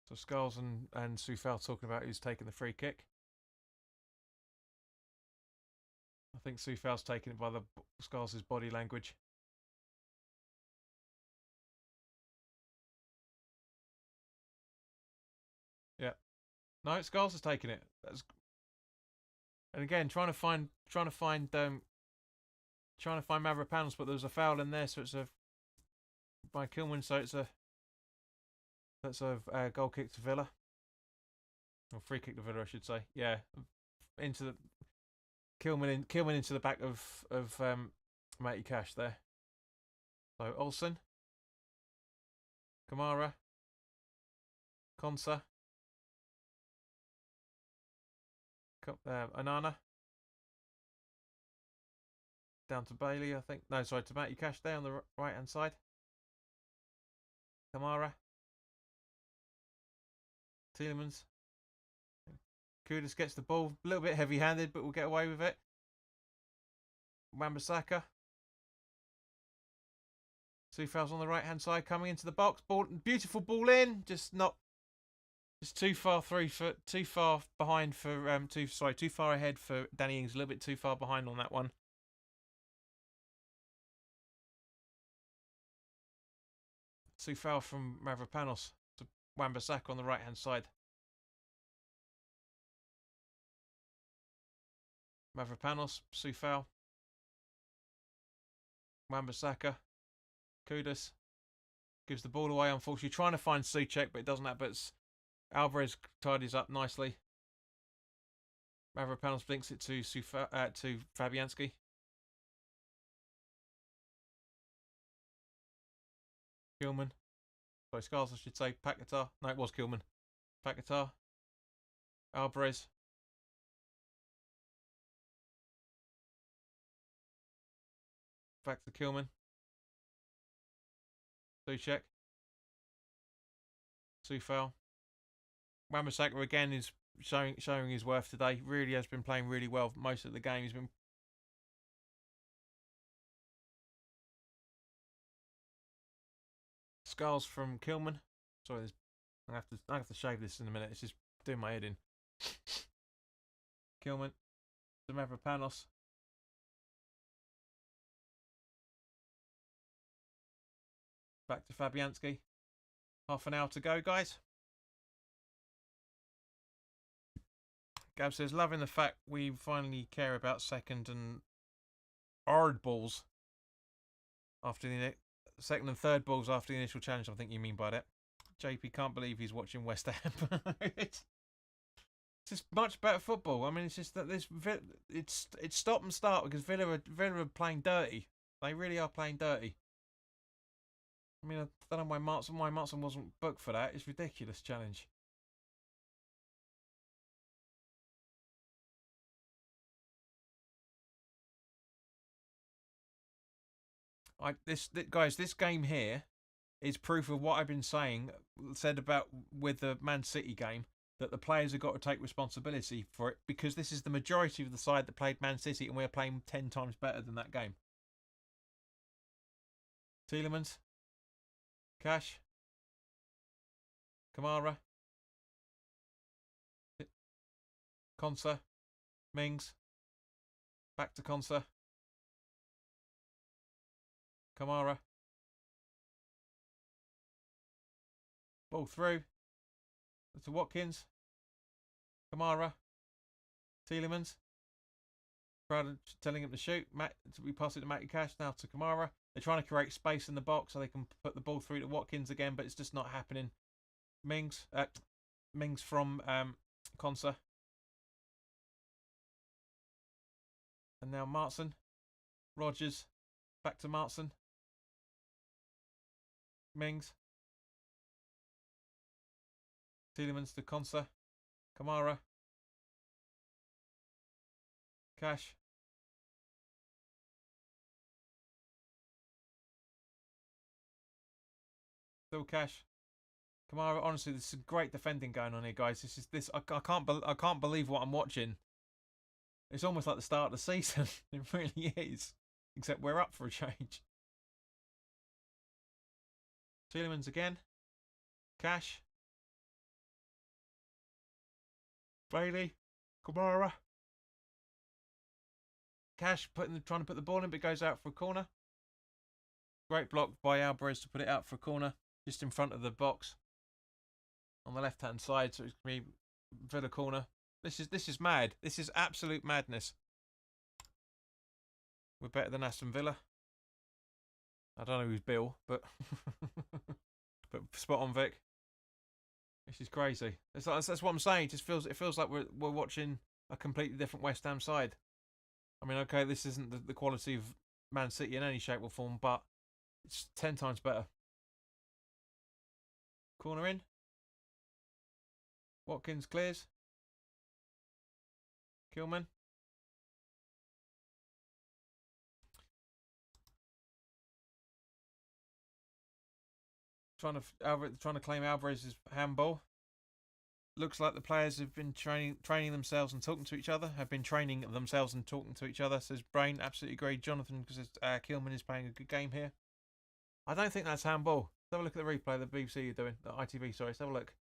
So Skulls and Sufal talking about who's taking the free kick. I think Sufal's taking it by the Skulls' body language. Yeah. No, Skulls is taking it. And again, trying to find Mavropanos, but there was a foul in there, so it's by Kilman, so that's a goal kick to Villa, or free kick to Villa, I should say. Yeah, into the Kilman into the back of Matty Cash there. So Olsen, Kamara, Konsa, Anana, down to Bailey, I think. No, sorry, to Matty Cash there on the right hand side. Kamara, Tielemans. Kudus gets the ball, a little bit heavy-handed, but we'll get away with it. Wan-Bissaka. Sufal's on the right-hand side, coming into the box. Beautiful ball in, just too far too far behind for too far ahead for Danny Ings. A little bit too far behind on that one. Sufal from Mavropanos to Wan-Bissaka on the right-hand side. Mavropanos, Sufal, Wan-Bissaka, Kudus gives the ball away. Unfortunately, trying to find Souček, but it doesn't happen. But Alvarez tidies up nicely. Mavropanos blinks it to Fabianski. Kilman. Sorry, Scars, I should say. Paquetá. No, it was Kilman. Paquetá. Alvarez. Back to Kilman. Souček. Sufal. Wan-Bissaka again is showing his worth today. Really has been playing really well most of the game. He's been Scars from Kilman. Sorry, I have to shave this in a minute. It's just doing my head in. Kilman. Mavropanos. Back to Fabianski. Half an hour to go, guys. Gab says, loving the fact we finally care about second and hard balls after the second and third balls after the initial challenge. I think you mean by that. JP can't believe he's watching West Ham. It's just much better football. I mean, it's just that it's stop and start because Villa are playing dirty. They really are playing dirty. I mean, I don't know why Martin wasn't booked for that. It's ridiculous challenge. This game here is proof of what I've been said about with the Man City game, that the players have got to take responsibility for it, because this is the majority of the side that played Man City, and we're playing 10 times better than that game. Tielemans, Cash, Kamara, Konsa, Mings, back to Konsa, Kamara, ball through to Watkins, Kamara, Tielemans, Crowder telling him to shoot. We pass it to Matty Cash, now to Kamara. They're trying to create space in the box so they can put the ball through to Watkins again, but it's just not happening. Mings from Konsa. And now Martson, Rogers, back to Martson. Mings. Tielemans to Konsa. Kamara. Cash. Still Cash. Kamara. Honestly, this is great defending going on here, guys. I can't believe what I'm watching. It's almost like the start of the season. It really is. Except we're up for a change. Tielemans again. Cash. Bailey. Kamara. Cash trying to put the ball in, but goes out for a corner. Great block by Alvarez to put it out for a corner, just in front of the box on the left-hand side. So it's going to be Villa corner. This is mad. This is absolute madness. We're better than Aston Villa. I don't know who's Bill, but but spot on, Vic. This is crazy. That's what I'm saying. It feels like we're watching a completely different West Ham side. I mean, okay, this isn't the quality of Man City in any shape or form, but it's 10 times better. Corner in. Watkins clears. Kilman. Trying to claim Alvarez's handball. Looks like the players have been training themselves and talking to each other. Says Brain. Absolutely agree. Jonathan says Kilman is playing a good game here. I don't think that's handball. Let's have a look at the replay the BBC are doing. The ITV, sorry. Let's have a look.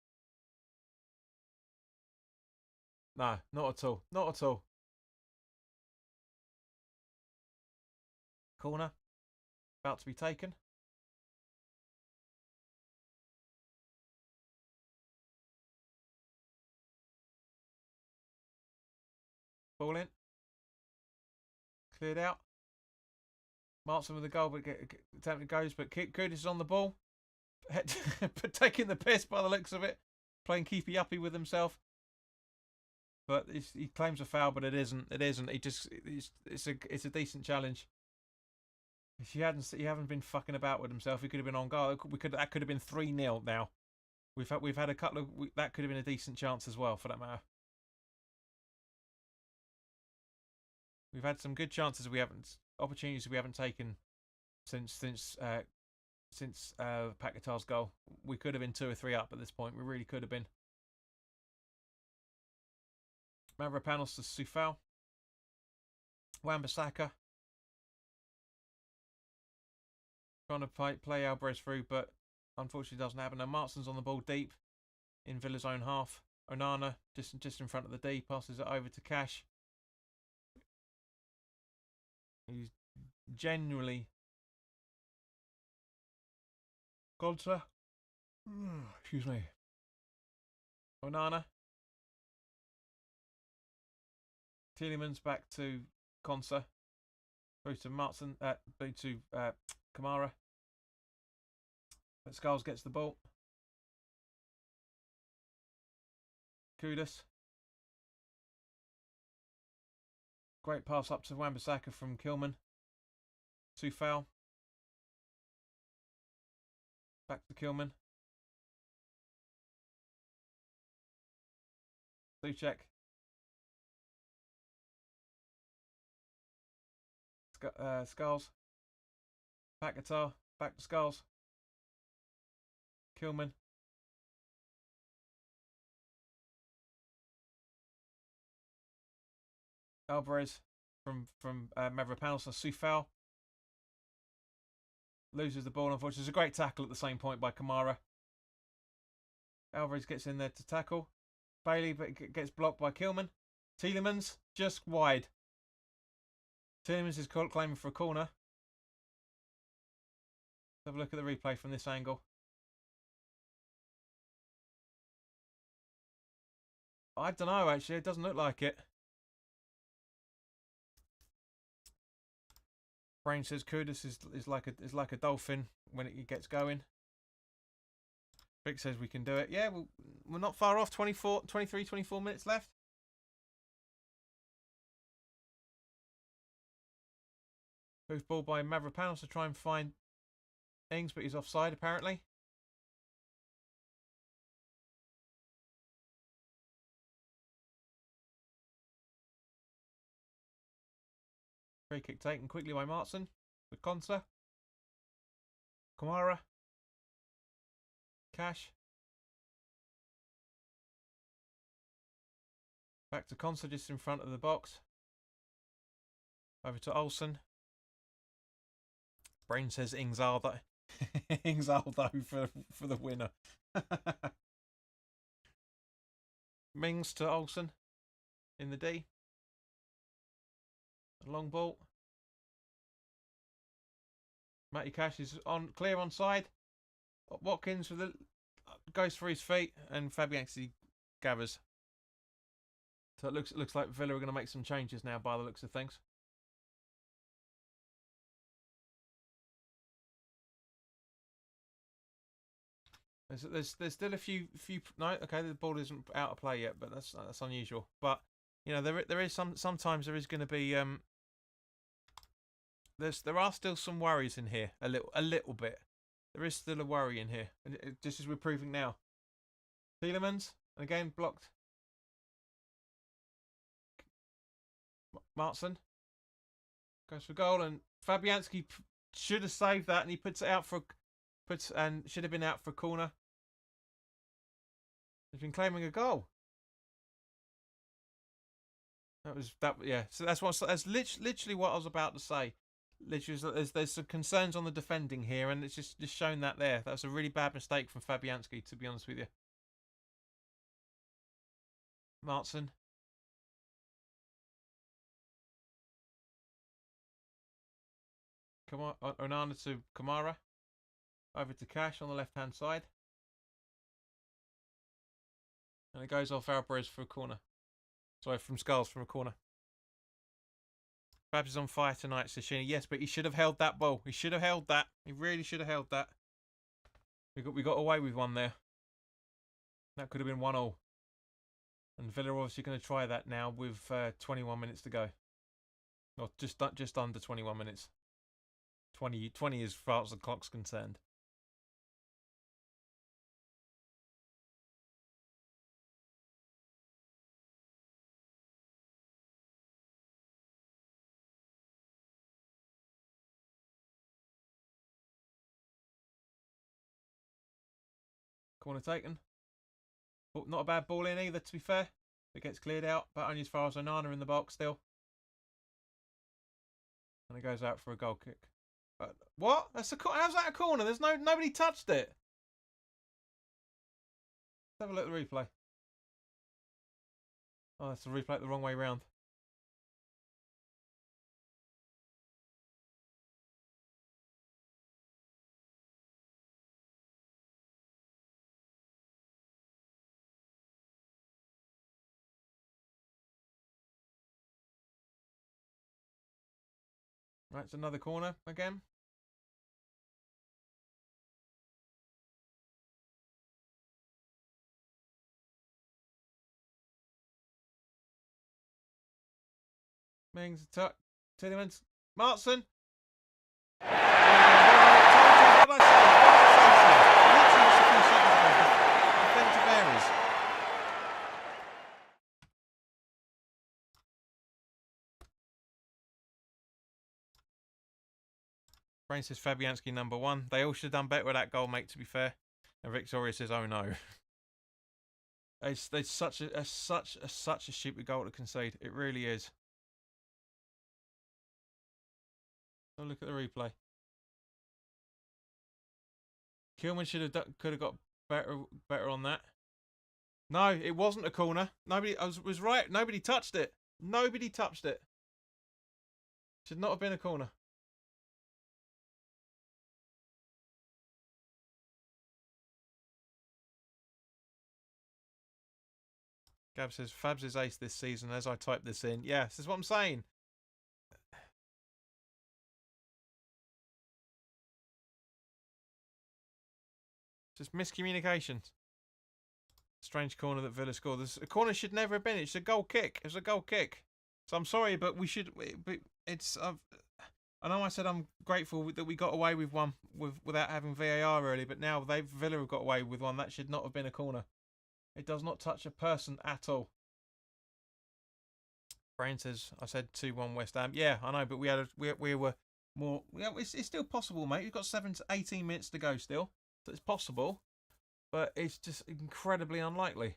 No, not at all. Not at all. Corner. About to be taken. Ball in. Cleared out. Martson with a goal, but attempting goes, but Kudus is on the ball. But taking the piss by the looks of it. Playing keepy-uppy with himself. But he claims a foul, but it isn't. It isn't. It's a decent challenge. If he haven't been fucking about with himself, he could have been on goal. That could have been 3-0 now. We've had a couple of that could have been a decent chance as well, for that matter. We've had some good chances opportunities we haven't taken since Paquetá's goal. We could have been 2 or 3 up at this point. We really could have been. Mavropanos to Soufal. Wan-Bissaka. Trying to play Alvarez through, but unfortunately doesn't happen. Now Martson's on the ball deep in Villa's own half. Onana just in front of the D, passes it over to Cash. He's genuinely Gonza. Excuse me. Onana. Tielemans back to Konsa. Through to Martson. To Kamara. But Skulls gets the ball. Kudus. Great pass up to Wan-Bissaka from Kilman. Sufal. Back to Kilman. Suchek. Skulls. Back guitar. Back to Skulls. Kilman. Alvarez from Mavropanos. Sufal loses the ball, unfortunately. It's a great tackle at the same point by Kamara. Alvarez gets in there to tackle. Bailey gets blocked by Kilman. Tielemans just wide. Tielemans is claiming for a corner. Let's have a look at the replay from this angle. I don't know, actually. It doesn't look like it. Brain says Kudus is like a dolphin when it gets going. Vic says we can do it. Yeah, we're not far off. 23, 24 minutes left. Move ball by Mavropanos to try and find Ings, but he's offside apparently. Free kick taken quickly by Martson. With Konsa. Kamara. Cash. Back to Konsa just in front of the box. Over to Olsen. Brain says Ings-Aldo. Ings-Aldo for the winner. Mings to Olsen in the D. A long ball. Matty Cash is clear on side. Watkins goes for his feet, and Fabianski gathers. So it looks like Villa are going to make some changes now by the looks of things. There's still a few. No, okay, the ball isn't out of play yet, but that's unusual. But you know there is sometimes there is going to be there are still some worries in here, a little bit. There is still a worry in here, and just as we're proving now. Tielemans again blocked. Martson goes for goal, and Fabianski should have saved that, and he puts it out and should have been out for a corner. He's been claiming a goal. Yeah. So that's literally what I was about to say. Literally, there's some concerns on the defending here, and it's just shown that there. That's a really bad mistake from Fabianski, to be honest with you. Martson. Onana to Kamara. Over to Cash on the left-hand side. And it goes off Alvarez for a corner. Sorry, from Skulls from a corner. Babs is on fire tonight, Sashini. Yes, but he should have held that ball. He should have held that. He really should have held that. We got away with one there. That could have been 1-1. And Villa are obviously going to try that now with 21 minutes to go. Or just under 21 minutes. 20 as far as the clock's concerned. Corner taken. Oh, not a bad ball in either, to be fair. It gets cleared out, but only as far as Onana in the box still. And it goes out for a goal kick. What? How's that a corner? There's nobody touched it. Let's have a look at the replay. Oh, that's the replay the wrong way round. Right, it's another corner again. Mings, Tillemans, Martson. Defensive errors. Brain says Fabianski #1. They all should have done better with that goal, mate, to be fair. And Victoria says, oh no. It's such a stupid goal to concede. It really is. Oh, look at the replay. Kilman could have got better on that. No, it wasn't a corner. Nobody was right. Nobody touched it. Nobody touched it. Should not have been a corner. Gab says Fabs is ace this season as I type this in. Yeah, this is what I'm saying. Just miscommunication. Strange corner that Villa scored. A corner should never have been. It's a goal kick. It's a goal kick. So I'm sorry, but we should. It's. I know I said I'm grateful that we got away with one without having VAR early, but now Villa have got away with one that should not have been a corner. It does not touch a person at all. Brain says I said 2-1 West Ham. Yeah, I know, but we were more. Yeah, it's still possible, mate. We've got 7 to 18 minutes to go still. So it's possible, but it's just incredibly unlikely.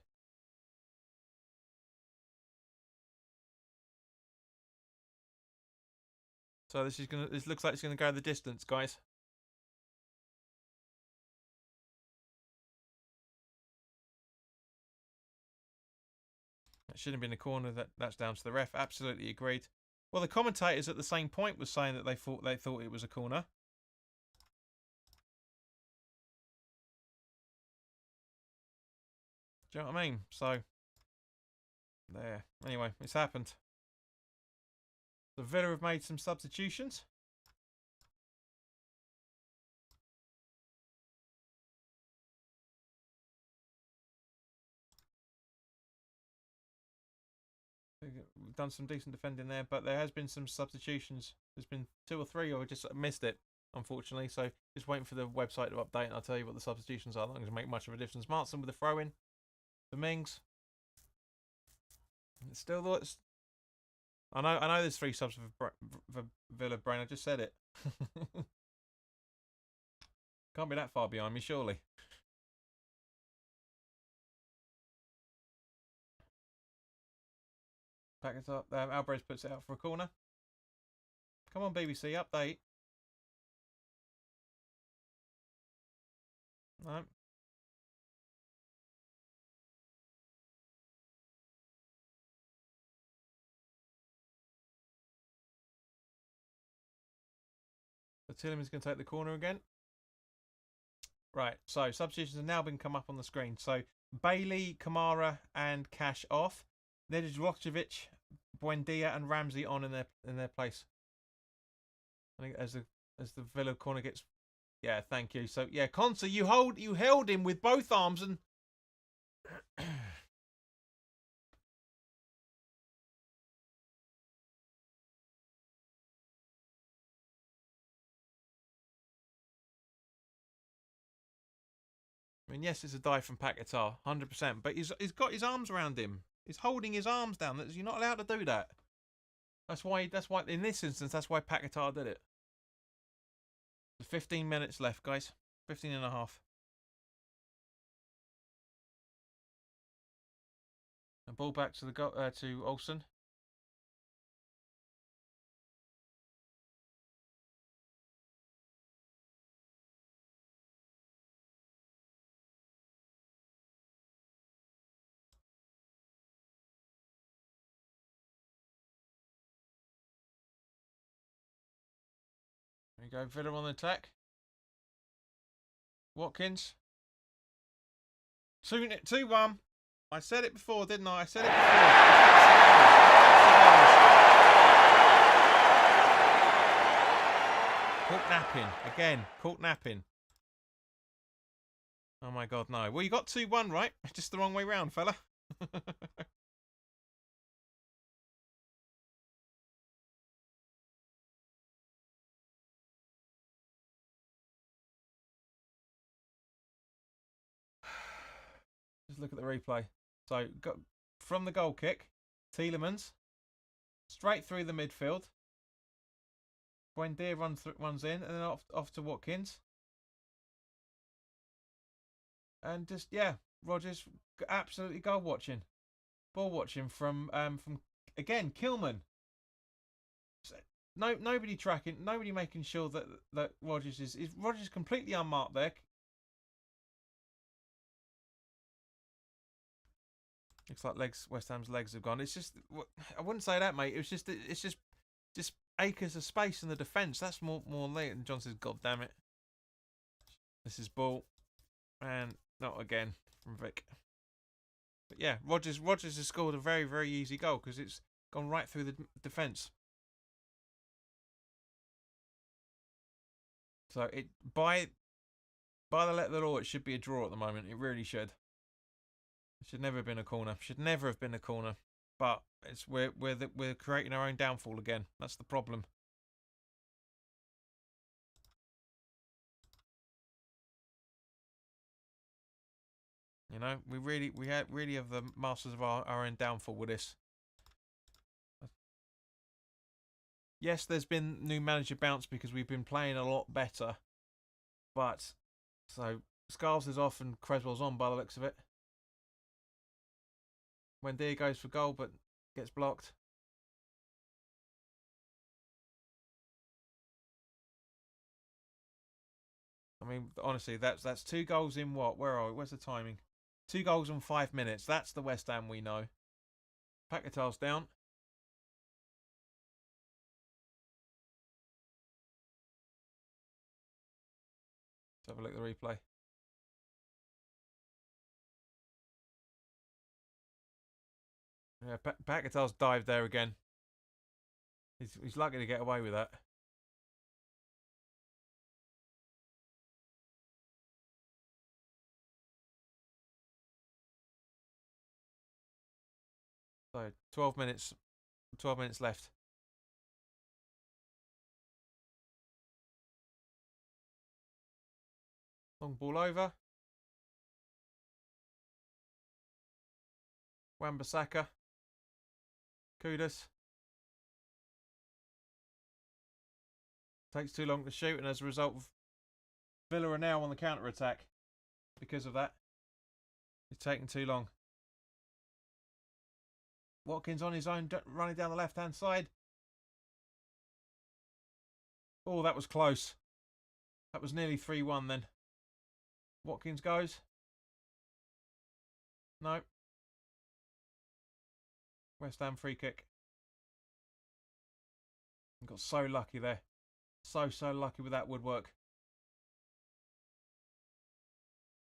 So this looks like it's gonna go the distance, guys. That shouldn't have been a corner. That's down to the ref. Absolutely agreed. Well, the commentators at the same point was saying that they thought it was a corner. Do you know what I mean? So, there. Anyway, it's happened. The Villa have made some substitutions. We've done some decent defending there, but there has been some substitutions. There's been 2 or 3, or just missed it, unfortunately. So, just waiting for the website to update, and I'll tell you what the substitutions are. Not going to make much of a difference. Martson with a throw-in. The Mings. It's still thoughts. I know there's 3 subs for Villa. Brain. I just said it. Can't be that far behind me, surely. Pack it up. Alvarez puts it out for a corner. Come on, BBC, update. No. So Tillemans going to take the corner again. Right, so substitutions have now been come up on the screen. So Bailey, Kamara, and Cash off. Then is Rokovic, Buendia, and Ramsey on in their place. I think as the Villa corner gets, yeah, thank you. So yeah, Consa, you held him with both arms and. I mean, yes, it's a dive from Paquetá, 100%, but he's got his arms around him. He's holding his arms down. You're not allowed to do that. That's why in this instance, that's why Paquetá did it. 15 minutes left, guys. 15 and a half. And ball back to to Olsen. There you go, Villa on the attack. Watkins. 2-1. I said it before, didn't I? I said it before. Caught napping. Again, caught napping. Oh my god, no. Well, you got 2-1, right? Just the wrong way round, fella. Let's look at the replay. So, from the goal kick, Tielemans straight through the midfield. Buendia runs in, and then off to Watkins. And just, yeah, Rodgers absolutely goal watching. Ball watching from again, Kilman. No, nobody tracking, nobody making sure that Rodgers is Rodgers completely unmarked there. Looks like West Ham's legs have gone. It's just, I wouldn't say that, mate. It's just acres of space in the defence. That's more late. And John says, "God damn it, this is ball," and not again from Vic. But yeah, Rodgers has scored a very, very easy goal because it's gone right through the defence. So it by the letter of the law, it should be a draw at the moment. It really should. It should never have been a corner. Should never have been a corner. But it's we're creating our own downfall again. That's the problem. You know, we really have the masters of our own downfall with this. Yes, there's been new manager bounce because we've been playing a lot better. But so Scarves is off and Creswell's on by the looks of it. Buendia goes for goal but gets blocked. I mean, honestly, that's 2 goals in what? Where are we? Where's the timing? 2 goals in 5 minutes. That's the West Ham we know. Paquetá's down. Let's have a look at the replay. Yeah, Paquetá's dived there again. He's lucky to get away with that. So 12 minutes left. Long ball over. Wan-Bissaka. Kudus. Takes too long to shoot, and as a result, Villa are now on the counter attack because of that. It's taking too long. Watkins on his own, running down the left-hand side. Oh, that was close. That was nearly 3-1 then. Watkins goes. No. West Ham free kick. Got so lucky there. So lucky with that woodwork.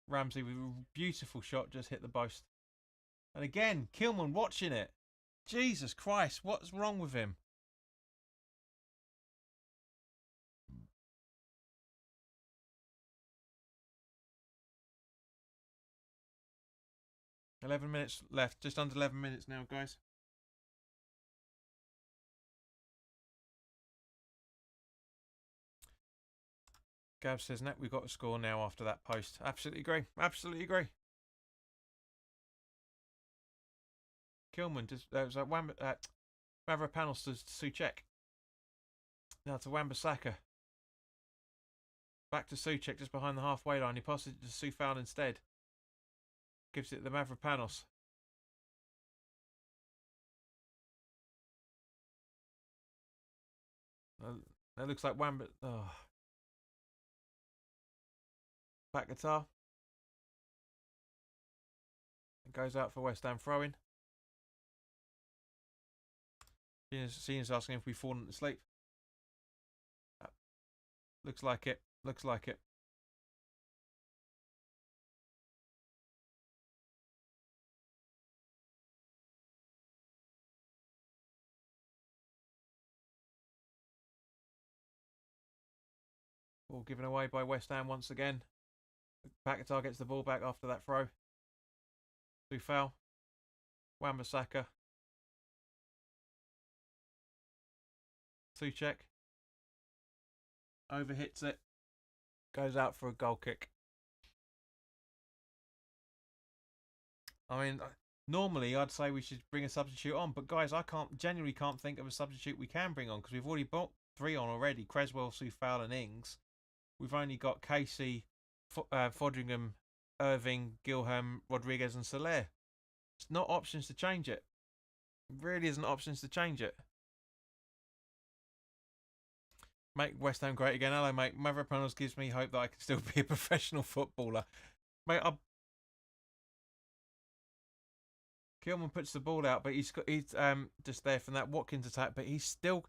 Ramsey with a beautiful shot just hit the post. And again, Kilman watching it. Jesus Christ, what's wrong with him? $11 minutes left. Just under 11 minutes now, guys. Gab says, "Net, we've got to score now after that post." Absolutely agree. Absolutely agree. Kilman just was Mavropanos to Souček. Now to Wan-Bissaka. Back to Souček just behind the halfway line. He passes it to Soufal instead. Gives it to Mavropanos. That looks like Back guitar. It goes out for West Ham throwing. Senior's asking if we've fallen asleep. Looks like it. Looks like it. Ball given away by West Ham once again. Paquetá gets the ball back after that throw. Soufal. Wan-Bissaka. Souček. Overhits it. Goes out for a goal kick. I mean, normally I'd say we should bring a substitute on, but guys, I genuinely can't think of a substitute we can bring on because we've already brought 3 on already: Creswell, Soufal, and Ings. We've only got Casey, Fodringham, Irving, Gilham, Rodriguez, and Soler. It's not options to change it. It really isn't options to change it. Make West Ham great again. Hello, mate. Mavropanos gives me hope that I can still be a professional footballer. Mate, Kilman puts the ball out, but he's just there from that Watkins attack. But he's still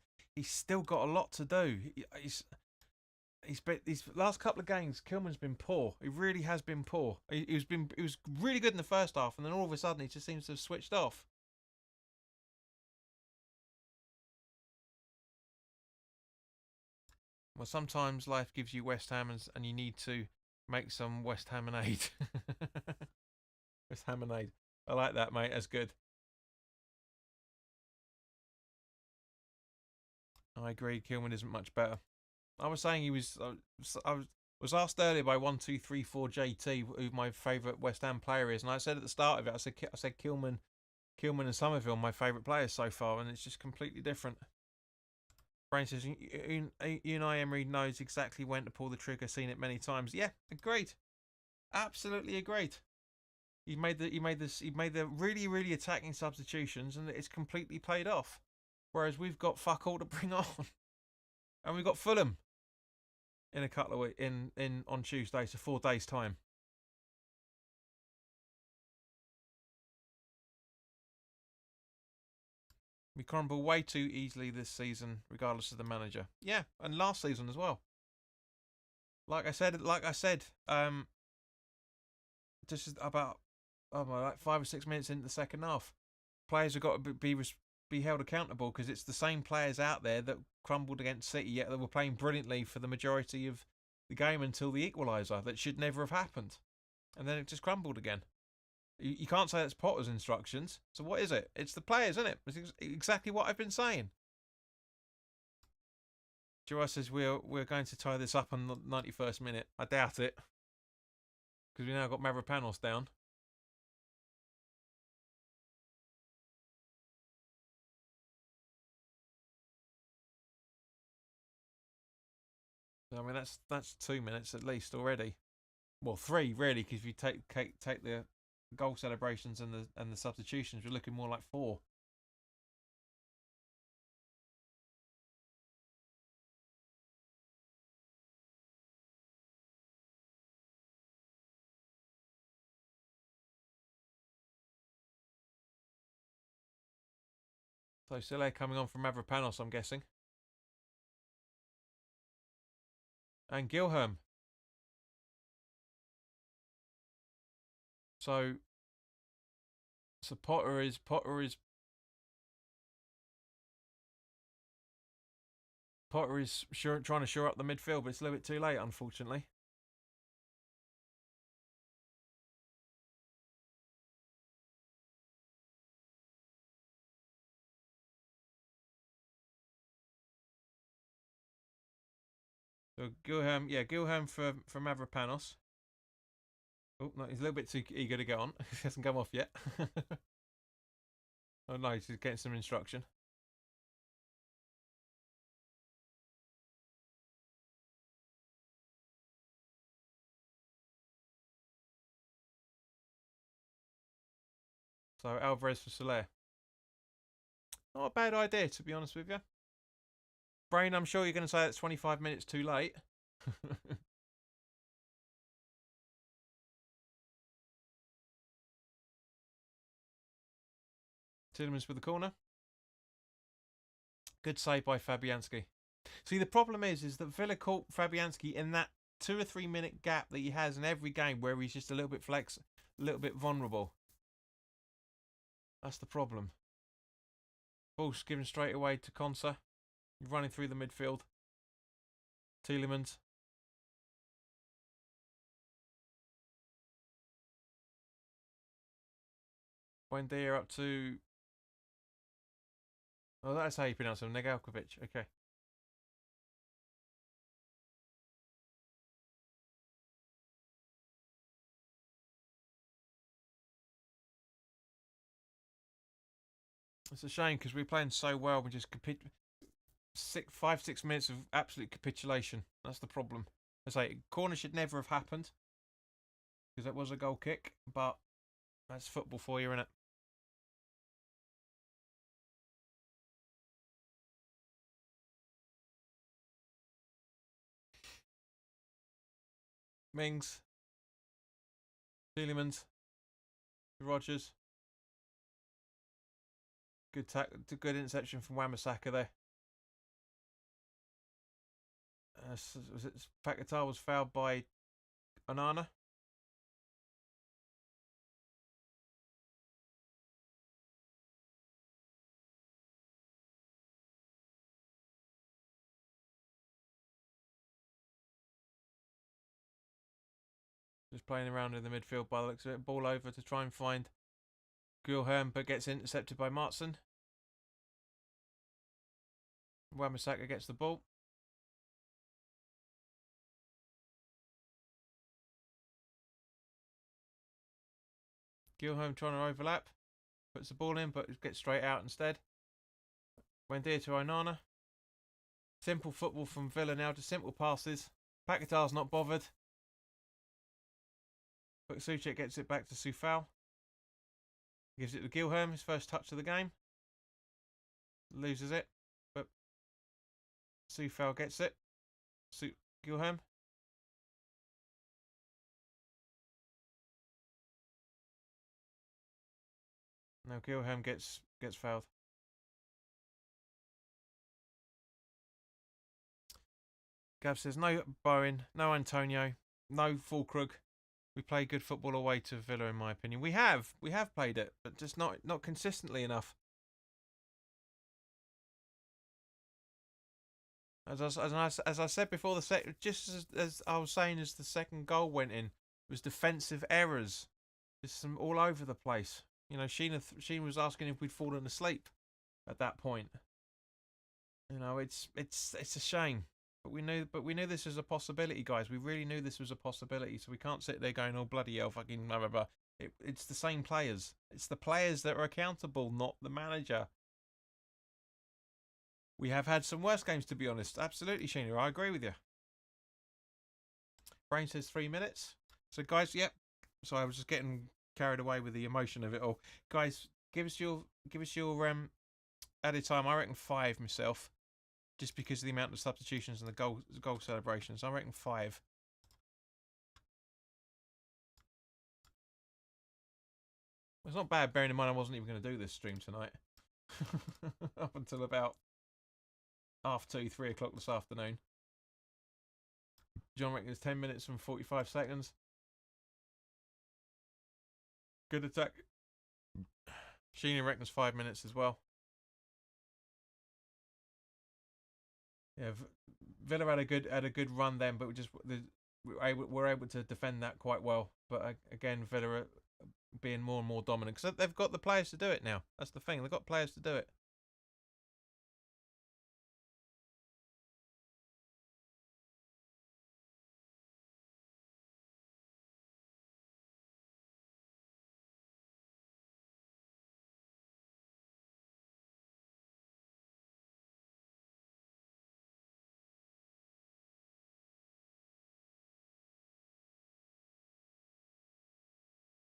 got a lot to do. He's been these last couple of games. Kilman's been poor. He really has been poor. He was really good in the first half, and then all of a sudden he just seems to have switched off. Well, sometimes life gives you West Ham, and you need to make some West Haminade. West Haminade. I like that, mate. That's good. I agree. Kilman isn't much better. I was saying he was. I was asked earlier by 1234 JT who my favourite West Ham player is, and I said at the start of it, I said Kilman and Somerville my favourite players so far, and it's just completely different. Brain says Unai Emery knows exactly when to pull the trigger. Seen it many times. Yeah, agreed. Absolutely agreed. He made the really attacking substitutions, and it's completely paid off. Whereas we've got fuck all to bring on, and we've got Fulham in a couple of weeks in on Tuesday, so 4 days time. We crumble way too easily this season, regardless of the manager. Yeah, and last season as well. Like I said, just about like 5 or 6 minutes into the second half, players have got to be held accountable because it's the same players out there that crumbled against City, yet they were playing brilliantly for the majority of the game until the equaliser that should never have happened, and then it just crumbled again. You can't say that's Potter's instructions. So what is it? It's the players, isn't it? It's exactly what I've been saying. Joe says we're going to tie this up on the 91st minute. I doubt it, because we now got Mavropanos down. So, I mean that's 2 minutes at least already. Well, 3 really, because if you take the goal celebrations and the substitutions, we're looking more like 4. So Sile coming on from Mavropanos, I'm guessing, and Gilham. So Potter is trying to shore up the midfield, but it's a little bit too late, unfortunately. So Gilham for Mavropanos. Oh no, he's a little bit too eager to get on. He hasn't come off yet. Oh no, he's getting some instruction. So Alvarez for Soler. Not a bad idea, to be honest with you. Brain, I'm sure you're going to say that's 25 minutes too late. Tielemans with the corner. Good save by Fabianski. See, the problem is that Villa caught Fabianski in that 2 or 3 minute gap that he has in every game where he's just a little bit a little bit vulnerable. That's the problem. Ball's given straight away to Konsa. Running through the midfield. Tielemans. Buendia up to... Oh, that's how you pronounce him. Negalkovic. Okay. It's a shame because we were playing so well. We just 5, 6 minutes of absolute capitulation. That's the problem. I say corner should never have happened because that was a goal kick, but that's football for you, innit? Mings, Tielemans, Rogers. Good interception from Wan-Bissaka there. Was it Paquetá was fouled by Onana? Just playing around in the midfield by the looks of it. Ball over to try and find Guilherme, but gets intercepted by Martson. Wan-Bissaka gets the ball. Guilherme trying to overlap. Puts the ball in, but gets straight out instead. Wendia to Onana. Simple football from Villa now, just simple passes. Paquetá's not bothered. But Suchek gets it back to Soufal. Gives it to Guilherme, his first touch of the game. Loses it, but Soufal gets it. Guilherme. Now Guilherme gets fouled. Gav says no Bowen, no Antonio, no Fulkrug. We play good football away to Villa, in my opinion. We have played it, but just not consistently enough. As I said before, just as I was saying, as the second goal went in, it was defensive errors, just some all over the place. You know, Sheena was asking if we'd fallen asleep at that point. You know, it's a shame. But we knew this was a possibility, guys. We really knew this was a possibility. So we can't sit there going, "Oh bloody hell, fucking blah blah blah." It's the same players. It's the players that are accountable, not the manager. We have had some worse games, to be honest. Absolutely, Sheena. I agree with you. Brain says 3 minutes. So guys, yep. So I was just getting carried away with the emotion of it all. Guys, give us your added time. I reckon 5 myself. Just because of the amount of substitutions and the goal celebrations. I reckon 5. It's not bad, bearing in mind I wasn't even going to do this stream tonight. Up until about 2:30, 3 o'clock this afternoon. John reckons 10 minutes and 45 seconds. Good attack. Sheena reckons 5 minutes as well. Yeah, Villa had a good run then, but we're able to defend that quite well. But again, Villa are being more and more dominant because they've got the players to do it now. That's the thing; they've got players to do it.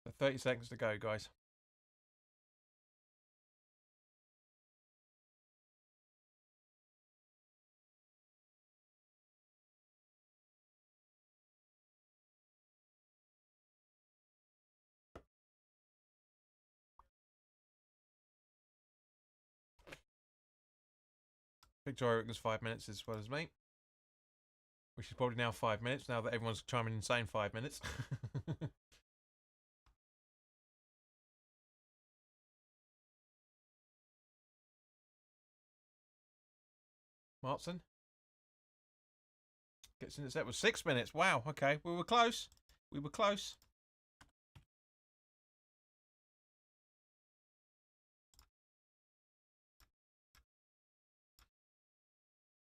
So 30 seconds to go, guys. Victoria reckons 5 minutes as well as me. Which is probably now 5 minutes, now that everyone's chiming in saying 5 minutes. Martson gets in. That was 6 minutes. Wow, okay. We were close. We were close.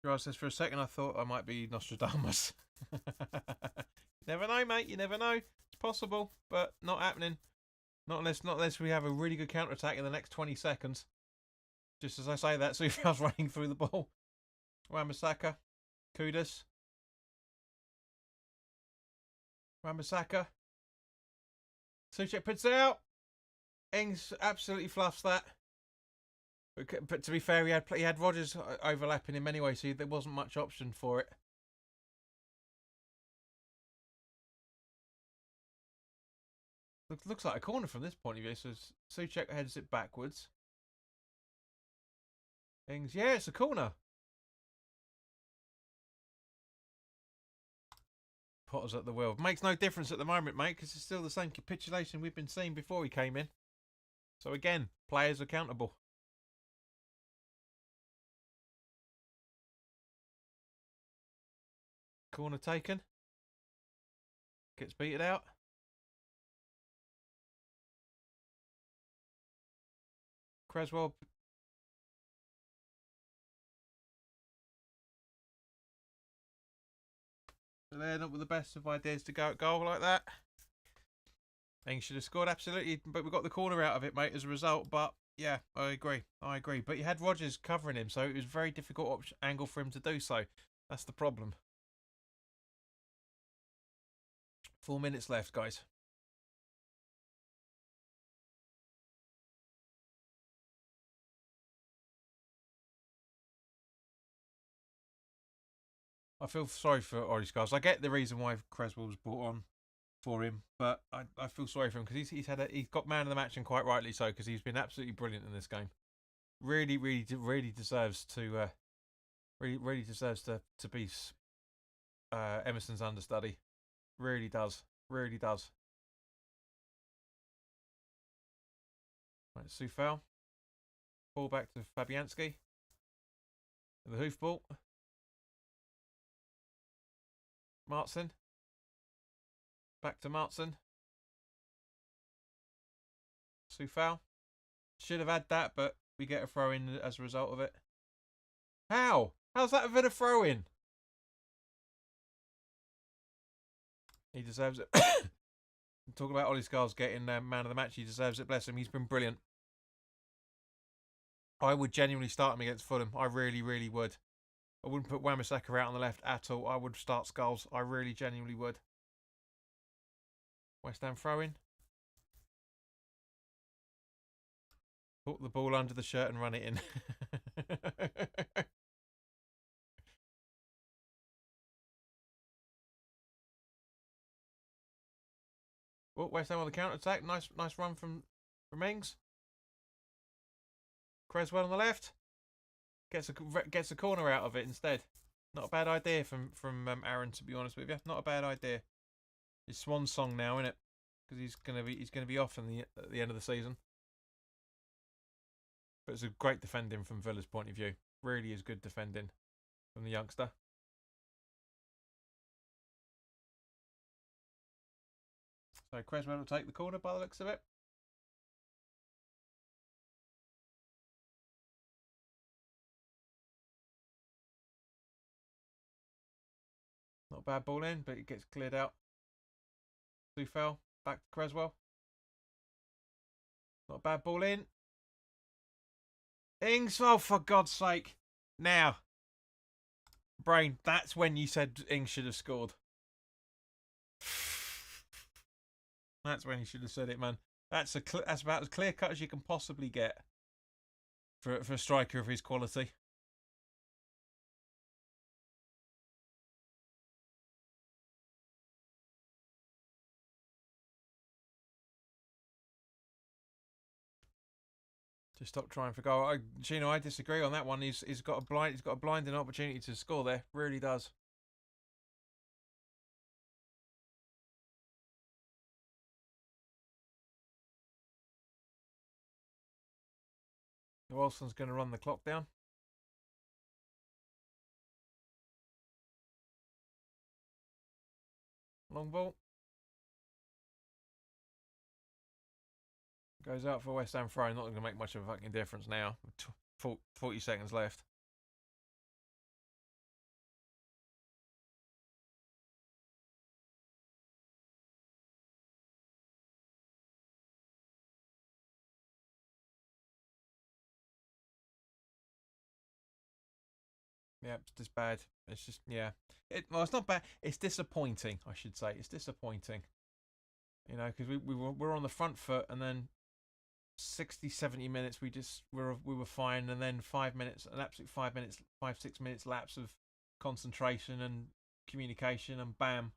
Gerard says, for a second I thought I might be Nostradamus. Never know, mate. You never know. It's possible, but not happening. Not unless we have a really good counter-attack in the next 20 seconds. Just as I say that, Sufal's running through the ball. Wan-Bissaka. Kudus. Wan-Bissaka. Souček puts it out. Ings absolutely fluffs that. But to be fair, he had Rodgers overlapping him anyway, so there wasn't much option for it. Looks like a corner from this point of view. So Souček heads it backwards. Ings, yeah, it's a corner. Potter's at the wheel. Makes no difference at the moment, mate, because it's still the same capitulation we've been seeing before he came in. So again, players accountable. Corner taken. Gets beaten out. Creswell. They're not with the best of ideas to go at goal like that. Ings should have scored, absolutely, but we got the corner out of it, mate, as a result. But yeah, I agree. But you had Rodgers covering him, so it was a very difficult angle for him to do so. That's the problem. 4 minutes left, guys. I feel sorry for Ori Scars. I get the reason why Creswell was brought on for him, but I feel sorry for him because he's got man of the match, and quite rightly so, because he's been absolutely brilliant in this game. Really deserves to to be Emerson's understudy. Really does. Right, Sufal. Ball back to Fabianski. The hoofball. Martson. Back to Martson. Sufal. Should have had that, but we get a throw in as a result of it. How? How's that a bit of throw in? He deserves it. Talk about Ollie Scars getting man of the match. He deserves it. Bless him. He's been brilliant. I would genuinely start him against Fulham. I really would. I wouldn't put Wan-Bissaka out on the left at all. I would start Skulls. I really genuinely would. West Ham throw in. Put the ball under the shirt and run it in. Oh, West Ham on the counter attack. Nice run from Ings. Creswell on the left. Gets a corner out of it instead. Not a bad idea from Aaron, to be honest with you. Not a bad idea. His swan song now, isn't it? Because he's gonna be off at the end of the season. But it's a great defending from Villa's point of view. Really is good defending from the youngster. So Creswell will take the corner by the looks of it. Not a bad ball in, but it gets cleared out. Sufal, back to Creswell. Not a bad ball in. Ings, oh, for God's sake. Now. Brain, that's when you said Ings should have scored. That's when you should have said it, man. That's about as clear cut as you can possibly get for a striker of his quality. Just stop trying for goal. Gino, I disagree on that one. He's got a blinding opportunity to score there. Really does. Wilson's going to run the clock down. Long ball. Goes out for West Ham throw. Not going to make much of a fucking difference now. 40 seconds left. Yeah, it's just bad. It's just, yeah. Well, it's not bad. It's disappointing, I should say. It's disappointing. You know, because we were on the front foot, and then 60, 70 minutes we were fine, and then 5 minutes, an absolute 5 minutes, 5, 6 minutes lapse of concentration and communication, and bam.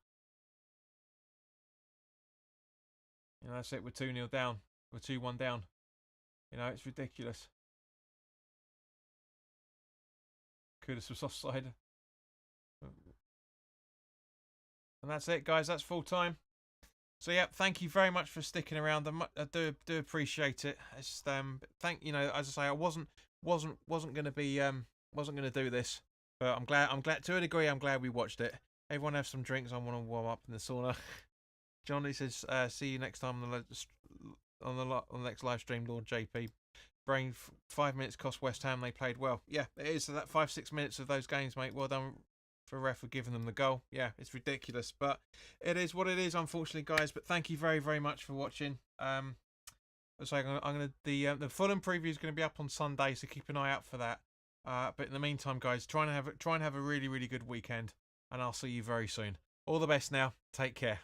You know, that's it. We're 2-0 down. We're 2-1 down. You know, it's ridiculous. Kudus was offside. And that's it, guys. That's full time. So yeah, thank you very much for sticking around. I do appreciate it. It's just, as I say, I wasn't gonna be wasn't gonna do this, but I'm glad to a degree. I'm glad we watched it. Everyone have some drinks. I want to warm up in the sauna. Johnny says, "See you next time on the next live stream, Lord JP." Brain 5 minutes cost West Ham. They played well. Yeah, it is. So that 5-6 minutes of those games, mate. Well done for ref for giving them the goal. Yeah, it's ridiculous, but it is what it is, unfortunately, guys. But thank you very, very much for watching. So I'm gonna the Fulham preview is going to be up on Sunday, so keep an eye out for that. But in the meantime, guys, try and have a really, really good weekend, and I'll see you very soon. All the best now. Take care.